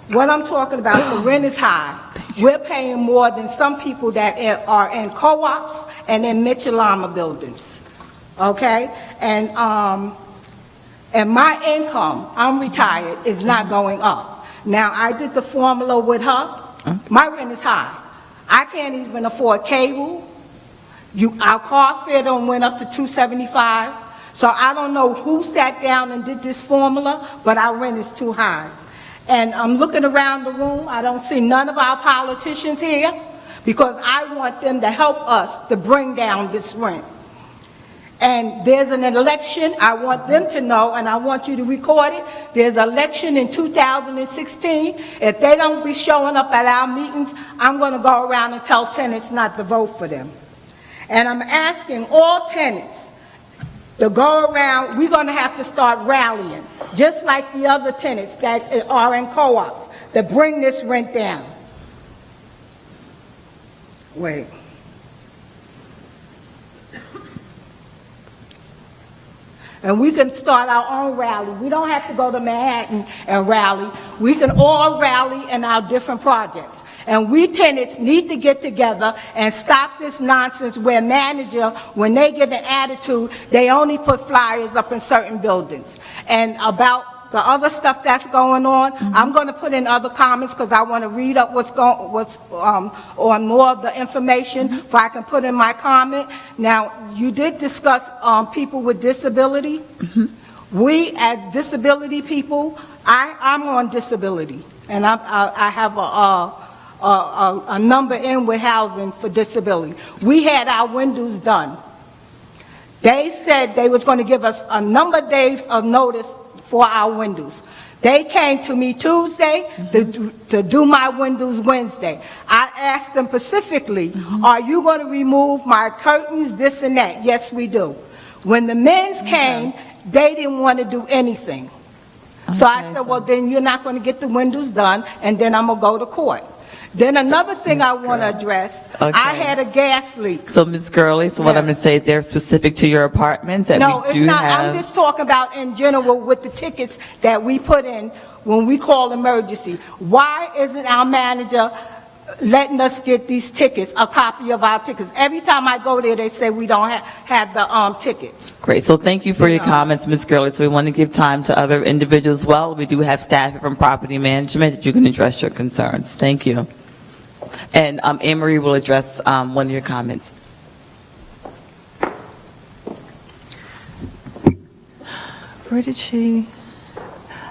what I'm talking about, the rent is high. We're paying more than some people that are in co-ops and in Mitchell-Lama buildings. Okay, and my income, I'm retired, is not going up. Now I did the formula with her. My rent is high. I can't even afford cable. Our car fare done went up to $275. So I don't know who sat down and did this formula, but our rent is too high. And I'm looking around the room. I don't see none of our politicians here because I want them to help us to bring down this rent. and there's an election, I want them to know, and I want you to record it, there's an election in 2016. If they don't be showing up at our meetings, I'm going to go around and tell tenants not to vote for them. And I'm asking all tenants to go around. We're going to have to start rallying, just like the other tenants that are in co-ops, to bring this rent down. Wait. And we can start our own rally. We don't have to go to Manhattan and rally. We can all rally in our different projects. And we tenants need to get together and stop this nonsense where manager, when they get an attitude, they only put flyers up in certain buildings. And about the other stuff that's going on, I'm going to put in other comments because I want to read up what's on more of the information, so I can put in my comment. Now, you did discuss people with disability. We, as disability people, I'm on disability, and I have a number in with housing for disability. We had our windows done. They said they was going to give us a number of days of notice for our windows. They came to me Tuesday to do my windows Wednesday. I asked them specifically, are you going to remove my curtains, this and that? Yes, we do. When the men's came, they didn't want to do anything. So I said, well, then you're not going to get the windows done, and then I'm going to go to court. Then another thing I want to address, I had a gas leak. So, Ms. Gurley, so what I'm going to say is they're specific to your apartments that No, we it's do not. have. I'm just talking about in general with the tickets that we put in when we call emergency. Why isn't our manager letting us get these tickets, a copy of our tickets? Every time I go there, they say we don't have the tickets. Great. So thank you for your comments, Ms. Gurley. So we want to give time to other individuals as well. We do have staff from property management that you can address your concerns. Thank you. And Anne Marie will address one of your comments. Where did she?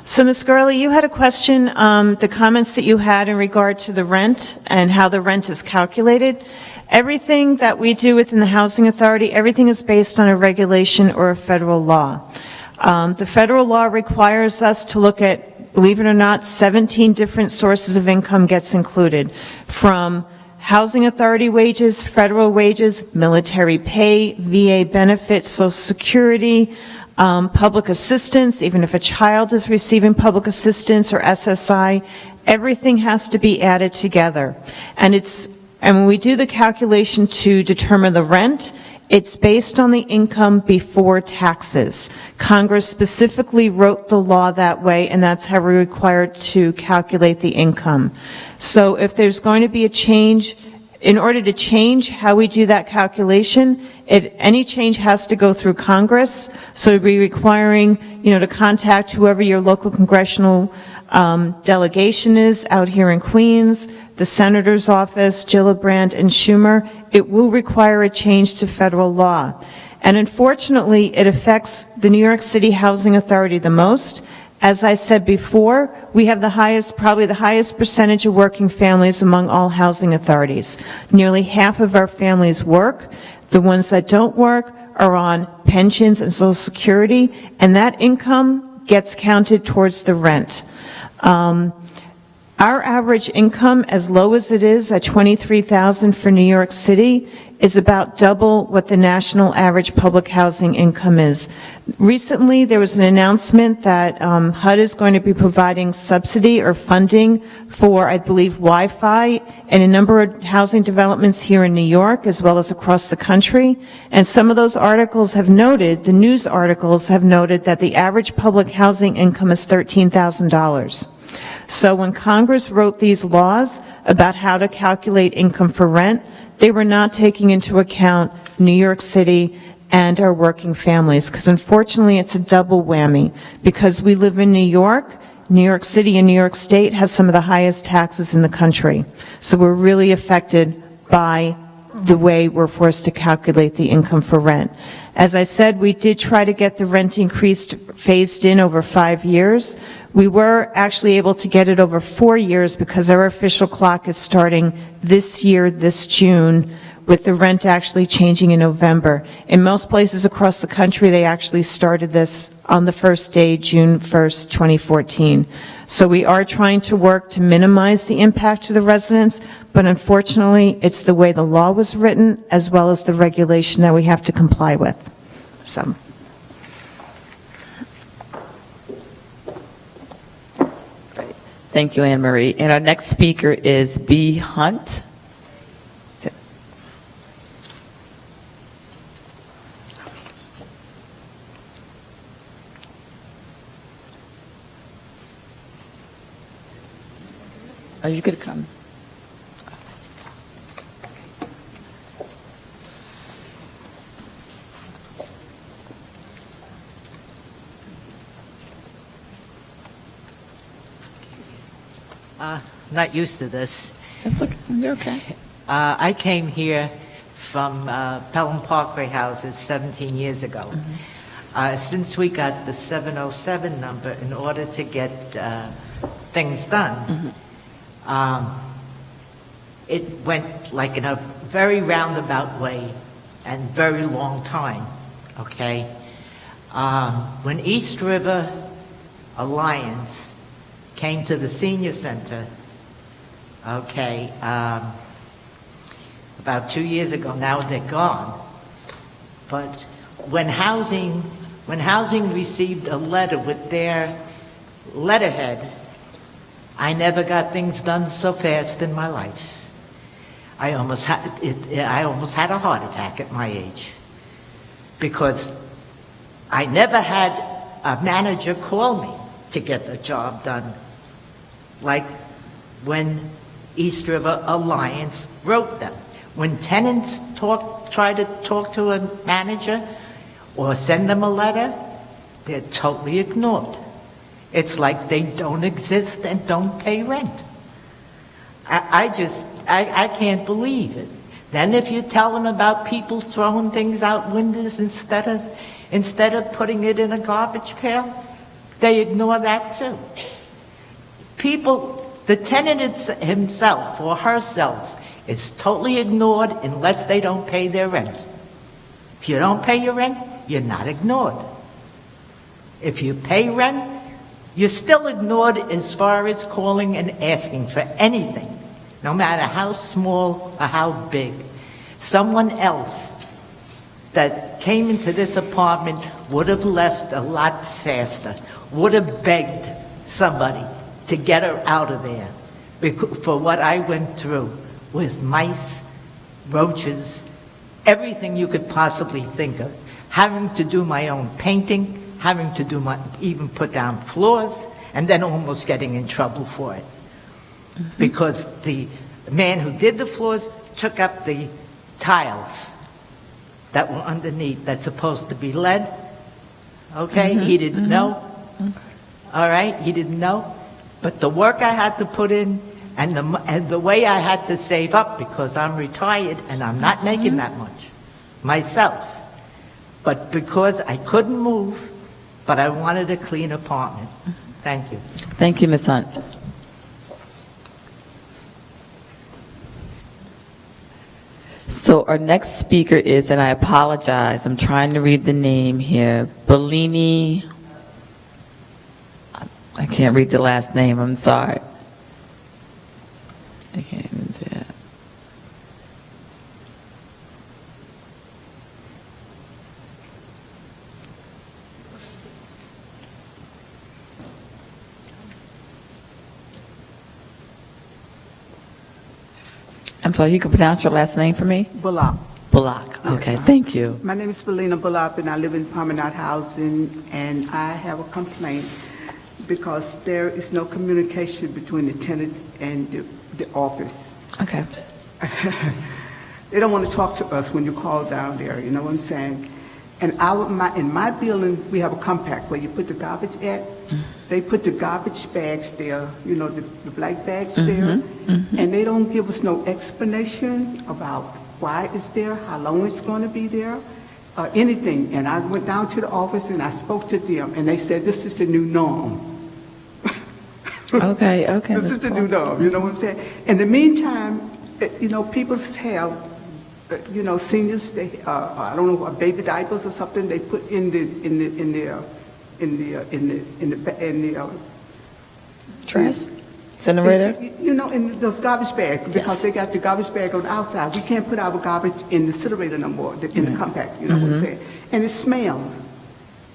So, Ms. Gurley, you had a question, the comments that you had in regard to the rent and how the rent is calculated. Everything that we do within the Housing Authority, everything is based on a regulation or a federal law. The federal law requires us to look at, believe it or not, 17 different sources of income gets included, from Housing Authority wages, federal wages, military pay, VA benefits, Social Security, public assistance, even if a child is receiving public assistance or SSI, everything has to be added together. And when we do the calculation to determine the rent, it's based on the income before taxes. Congress specifically wrote the law that way, and that's how we're required to calculate the income. So if there's going to be a change, in order to change how we do that calculation, any change has to go through Congress. So we'd be requiring, to contact whoever your local congressional delegation is out here in Queens, the Senator's office, Gillibrand and Schumer. It will require a change to federal law. And unfortunately, it affects the New York City Housing Authority the most. As I said before, we have probably the highest percentage of working families among all housing authorities. Nearly half of our families work. The ones that don't work are on pensions and Social Security, and that income gets counted towards the rent. Our average income, as low as it is at $23,000 for New York City, is about double what the national average public housing income is. Recently, there was an announcement that HUD is going to be providing subsidy or funding for, I believe, Wi-Fi in a number of housing developments here in New York, as well as across the country. And some of those articles have noted, the news articles have noted, that the average public housing income is $13,000. So when Congress wrote these laws about how to calculate income for rent, they were not taking into account New York City and our working families, because unfortunately it's a double whammy. Because we live in New York City and New York State have some of the highest taxes in the country. So we're really affected by the way we're forced to calculate the income for rent. As I said, we did try to get the rent increase phased in over 5 years. We were actually able to get it over 4 years because our official clock is starting this year, this June, with the rent actually changing in November. In most places across the country, they actually started this on the first day, June 1st, 2014. So we are trying to work to minimize the impact to the residents, but unfortunately, it's the way the law was written as well as the regulation that we have to comply with. So. Thank you, Anne Marie. And our next speaker is B. Hunt. Are you going to come? Not used to this. That's okay. You're okay. I came here from Pelham Parkway houses 17 years ago. Since we got the 707 number in order to get things done, it went like in a very roundabout way and very long time, okay? When East River Alliance came to the senior center, okay, about 2 years ago, now they're gone. But when housing received a letter with their letterhead, I never got things done so fast in my life. I almost had a heart attack at my age because I never had a manager call me to get the job done like when East River Alliance wrote them. When tenants try to talk to a manager or send them a letter, they're totally ignored. It's like they don't exist and don't pay rent. I can't believe it. Then if you tell them about people throwing things out windows instead of putting it in a garbage pail, they ignore that too. The tenant himself or herself is totally ignored unless they don't pay their rent. If you don't pay your rent, you're not ignored. If you pay rent, you're still ignored as far as calling and asking for anything, no matter how small or how big. Someone else that came into this apartment would have left a lot faster, would have begged somebody to get her out of there for what I went through with mice, roaches, everything you could possibly think of, having to do my own painting, having to even put down floors, and then almost getting in trouble for it. Because the man who did the floors took up the tiles that were underneath that's supposed to be lead. Okay, he didn't know. All right, he didn't know. But the work I had to put in and the way I had to save up, because I'm retired and I'm not making that much myself. But because I couldn't move, but I wanted a clean apartment. Thank you. Thank you, Ms. Hunt. So our next speaker is, and I apologize, I'm trying to read the name here, Bellini. I can't read the last name, I'm sorry. I can't even see it. I'm sorry, you can pronounce your last name for me? Bullock. Bullock, okay, Yes, thank you. My name is Belina Bullock, and I live in Promenade Housing, and I have a complaint because there is no communication between the tenant and the office. Okay. They don't want to talk to us when you call down there, you know what I'm saying? And in my building, we have a compact where you put the garbage at. They put the garbage bags there, you know, the black bags there, and they don't give us no explanation about why it's there, how long it's going to be there, or anything. And I went down to the office and I spoke to them, and they said, this is the new norm. Okay. This is the new norm, you know what I'm saying? In the meantime, you know, people have seniors, they, I don't know, baby diapers or something, they put in the Trash? Incinerator? In those garbage bags, because Yes. they got the garbage bag on the outside. We can't put our garbage in the incinerator no more, in the compact, you know what I'm saying? And it smells.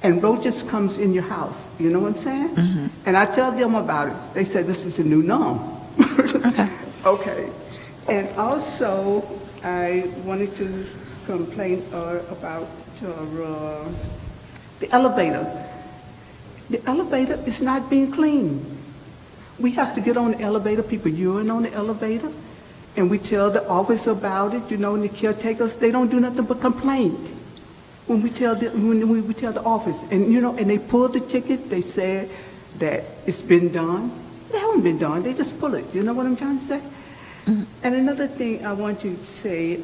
And roaches comes in your house, you know what I'm saying? And I tell them about it. They said this is the new norm. Okay. And also, I wanted to complain about the elevator. The elevator is not being cleaned. We have to get on the elevator, people urine on the elevator, and we tell the office about it, and the caretakers, they don't do nothing but complain. When we tell the office, and they pull the ticket, they say that it's been done. It haven't been done, they just pull it, you know what I'm trying to say? And another thing I want to say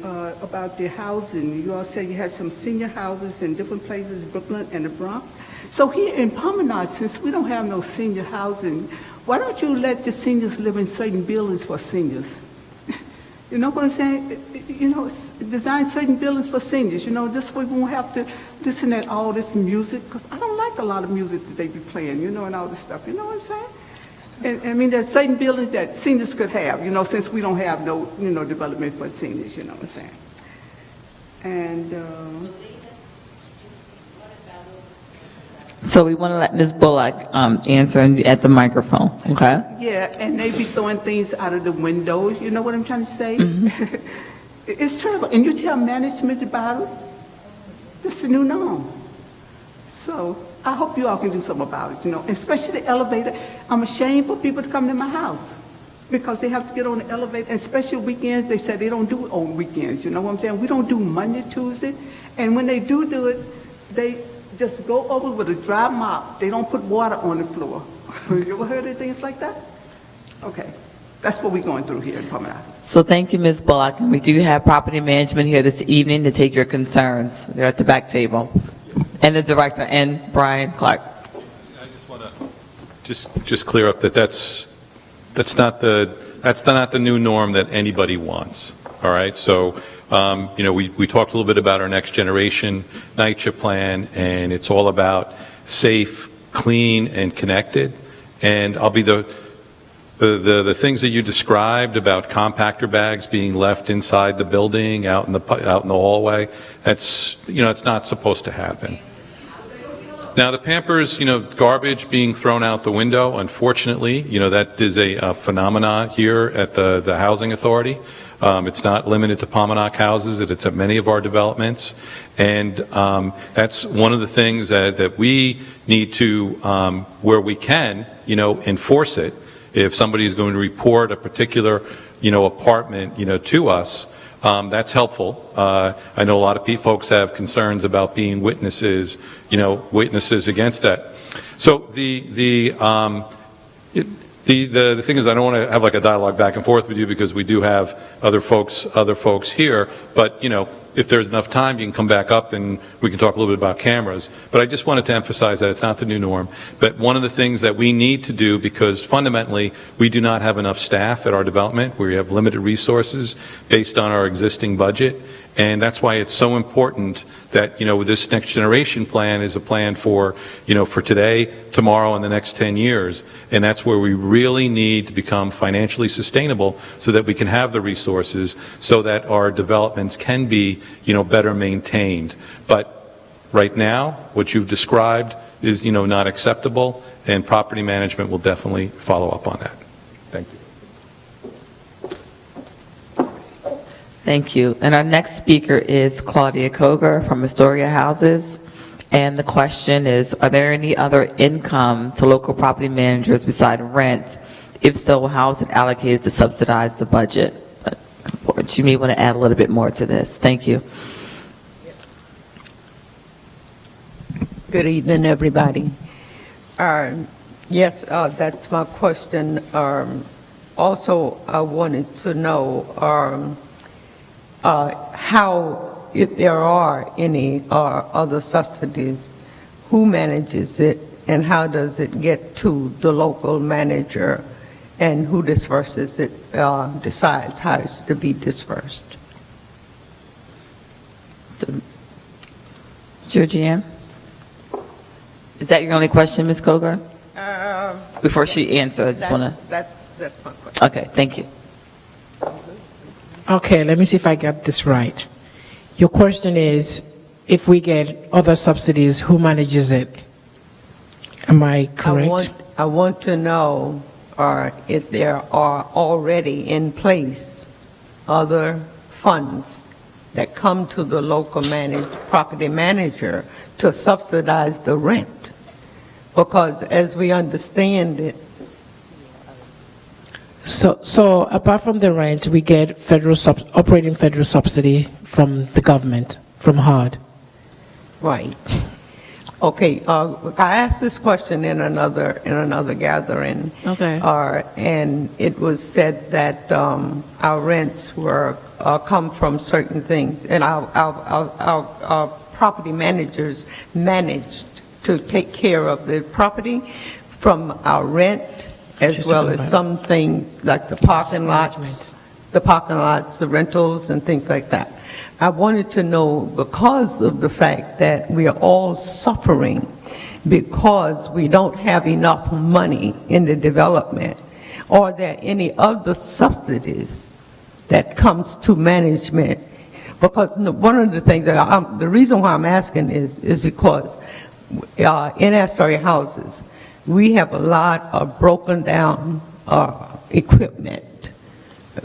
about the housing, you all said you had some senior houses in different places, Brooklyn and the Bronx. So here in Promenade, since we don't have no senior housing, why don't you let the seniors live in certain buildings for seniors? You know what I'm saying? Design certain buildings for seniors, this way we won't have to listen to all this music, because I don't like a lot of music that they be playing, and all this stuff, you know what I'm saying? And, I mean, there's certain buildings that seniors could have, since we don't have no, development for seniors, you know what I'm saying? And, So we want to let Ms. Bullock answer at the microphone, okay? yeah, and they be throwing things out of the windows, you know what I'm trying to say? It's terrible, and you tell management about it, this is the new norm. So I hope you all can do something about it, especially the elevator. I'm ashamed for people to come to my house because they have to get on the elevator, and especially weekends. They said they don't do it on weekends, you know what I'm saying? We don't do Monday, Tuesday, and when they do it, they just go over with a dry mop. They don't put water on the floor. You ever heard of things like that? Okay, that's what we're going through here in Promenade. So thank you, Ms. Bullock, and we do have property management here this evening to take your concerns. They're at the back table. And the director, and Brian Clark. I just want to just clear up that that's not the new norm that anybody wants. All right, so we talked a little bit about our next generation NYCHA plan, and it's all about safe, clean, and connected. And I'll be the things that you described about compactor bags being left inside the building, out in the hallway. It's not supposed to happen. Now, the Pampers, garbage being thrown out the window, unfortunately, that is a phenomenon here at the Housing Authority. It's not limited to Pominock houses, it's at many of our developments. And that's one of the things that we need to, where we can, enforce it. If somebody is going to report a particular, apartment, to us, that's helpful. I know a lot of folks have concerns about being witnesses, witnesses against that. So the thing is, I don't want to have like a dialogue back and forth with you because we do have other folks here, but if there's enough time, you can come back up and we can talk a little bit about cameras. But I just wanted to emphasize that it's not the new norm. But one of the things that we need to do, because fundamentally we do not have enough staff at our development, we have limited resources based on our existing budget, and that's why it's so important that this next generation plan is a plan for for today, tomorrow, and the next 10 years. And that's where we really need to become financially sustainable so that we can have the resources so that our developments can be better maintained. But right now, what you've described is not acceptable, and property management will definitely follow up on that. Thank you. Thank you. And our next speaker is Claudia Koger from Astoria Houses. And the question is, are there any other income to local property managers beside rent? If so, how is it allocated to subsidize the budget? But you may want to add a little bit more to this. Thank you. Good evening, everybody. Yes, that's my question. Also, I wanted to know how, if there are any other subsidies, who manages it and how does it get to the local manager, and who disperses it, decides how it's to be dispersed? So, Georgianne? Is that your only question, Ms. Kogar? Before she answers, I just want to... That's my question. Okay, thank you. Okay, let me see if I got this right. Your question is, if we get other subsidies, who manages it? Am I correct? I want to know if there are already in place other funds that come to the local property manager to subsidize the rent. Because as we understand it, So apart from the rent, we get operating federal subsidy from the government, from HUD. right. Okay, I asked this question in another gathering. Okay. And it was said that our rents were come from certain things, and our property managers managed to take care of the property from our rent, as well as some things like the parking lots, the rentals and things like that. I wanted to know, because of the fact that we are all suffering because we don't have enough money in the development, are there any other subsidies that comes to management? Because one of the things that the reason why I'm asking is because in Astoria houses, we have a lot of broken down equipment.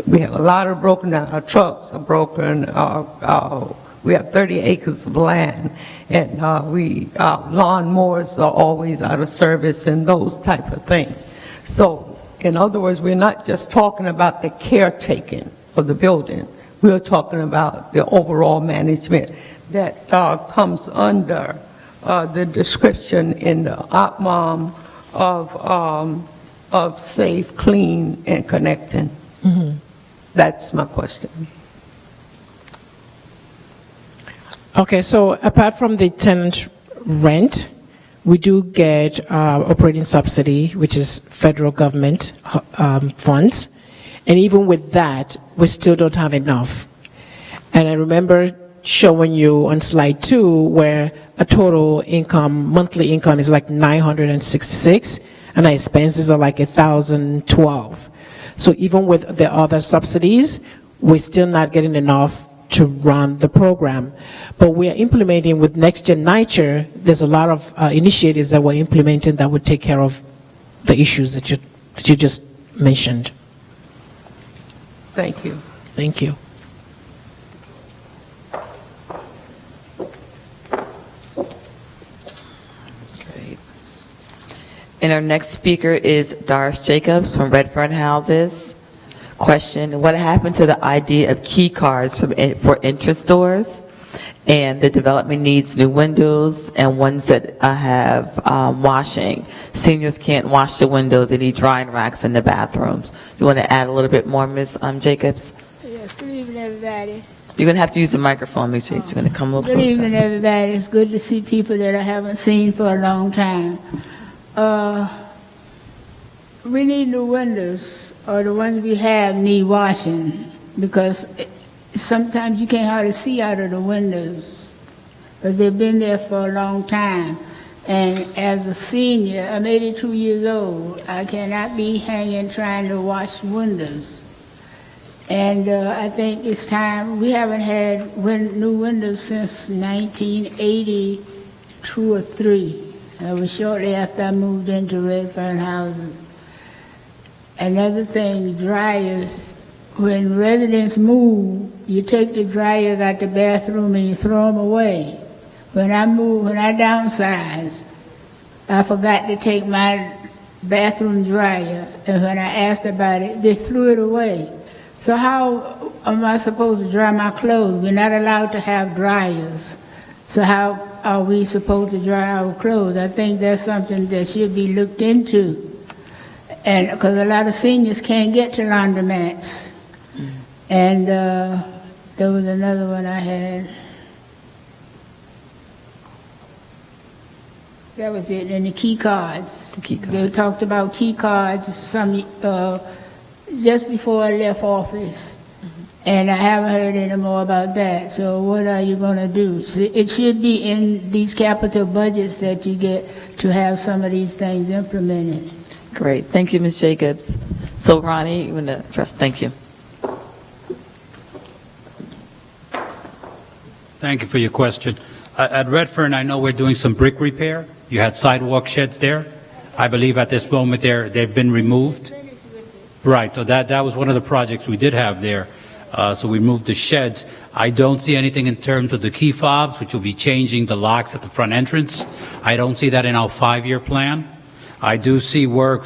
We have a lot of broken down, our trucks are broken, we have 30 acres of land, and lawnmowers are always out of service and those type of things. So, in other words, we're not just talking about the caretaking of the building, we're talking about the overall management that comes under the description in the OPMOM of safe, clean, and connecting. Mm-hmm. That's my question. Okay, so apart from the tenant rent, we do get operating subsidy, which is federal government funds. And even with that, we still don't have enough. And I remember showing you on slide 2 where a total income, monthly income is like 966, and our expenses are like 1,012. So even with the other subsidies, we're still not getting enough to run the program. But we are implementing with Next Gen NYCHR, there's a lot of initiatives that we're implementing that would take care of the issues that you just mentioned. Thank you. Thank you. And our next speaker is Doris Jacobs from Redfern Houses. Question, what happened to the idea of key cards for entrance doors? And the development needs new windows and ones that have washing. Seniors can't wash the windows, they need drying racks in the bathrooms. You want to add a little bit more, Ms. Jacobs? Yes, good evening, everybody. You're going to have to use the microphone, Ms. Jacobs. You're going to come a little Good closer. evening, everybody. It's good to see people that I haven't seen for a long time. We need new windows, or the ones we have need washing, because sometimes you can't hardly see out of the windows, but they've been there for a long time. And as a senior, I'm 82 years old, I cannot be hanging trying to wash windows. And I think it's time. We haven't had new windows since 1982 or 3. That was shortly after I moved into Redfern Houses. Another thing, dryers. When residents move, you take the dryers out the bathroom and you throw them away. When I downsized, I forgot to take my bathroom dryer, and when I asked about it, they threw it away. So how am I supposed to dry my clothes? We're not allowed to have dryers. So how are we supposed to dry our clothes? I think that's something that should be looked into. And because a lot of seniors can't get to laundromats. And there was another one I had. That was it. And the key cards. They talked about key cards just before I left office. And I haven't heard any more about that. So what are you going to do? It should be in these capital budgets that you get to have some of these things implemented. Great. Thank you, Ms. Jacobs. So Ronnie, you want to address? Thank you. Thank you for your question. At Redfern, I know we're doing some brick repair. You had sidewalk sheds there. I believe at this moment they've been removed. Right, so that was one of the projects we did have there. So we moved the sheds. I don't see anything in terms of the key fobs, which will be changing the locks at the front entrance. I don't see that in our 5-year plan. I do see work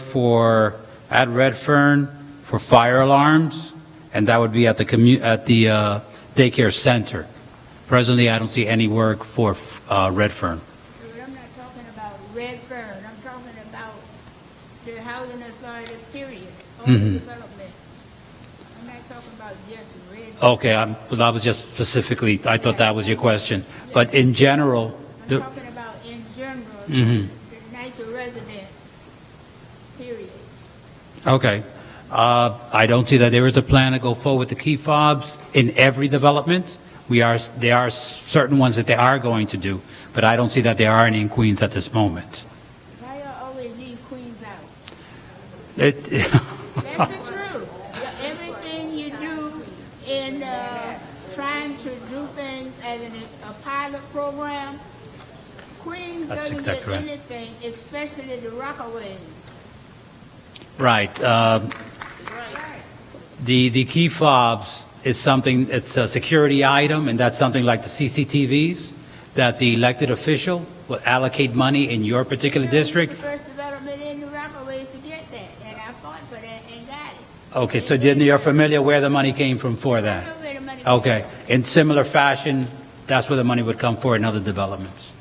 at Redfern for fire alarms, and that would be at the daycare center. Presently, I don't see any work for Redfern. But I'm not talking about Redfern. I'm talking about the housing authority, period. All development. I'm not talking about just Redfern. Okay, I was just specifically, I thought that was your question. But in general... I'm talking about in general, the NYCHA residents, period. Okay. I don't see that there is a plan to go forward with the key fobs in every development. There are certain ones that they are going to do, but I don't see that there are any in Queens at this moment. Why you always leave Queens out? It, That's the truth. Everything you do in trying to do things as a pilot program, Queens That's doesn't exactly get right. anything, especially the Rockaways. right. The key fobs is something, it's a security item, and that's something like the CCTVs that the elected official will allocate money in your particular district. The first development in the Rockaways to get that, and I fought for that and got it. Okay, so then you're familiar where the money came from for that? I know where the money Okay. In similar fashion, that's where the money would come for in other developments.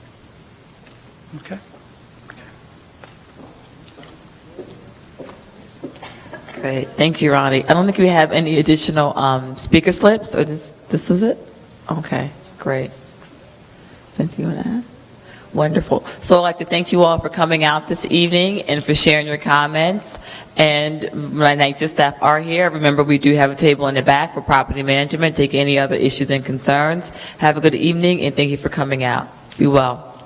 Okay. Great. Thank you, Ronnie. I don't think we have any additional speaker slips, or this was it? Okay, great. Cynthia, you want to add? Wonderful. So I'd like to thank you all for coming out this evening and for sharing your comments. And my NYCHA staff are here. Remember, we do have a table in the back for property management. Take any other issues and concerns. Have a good evening, and thank you for coming out. Be well.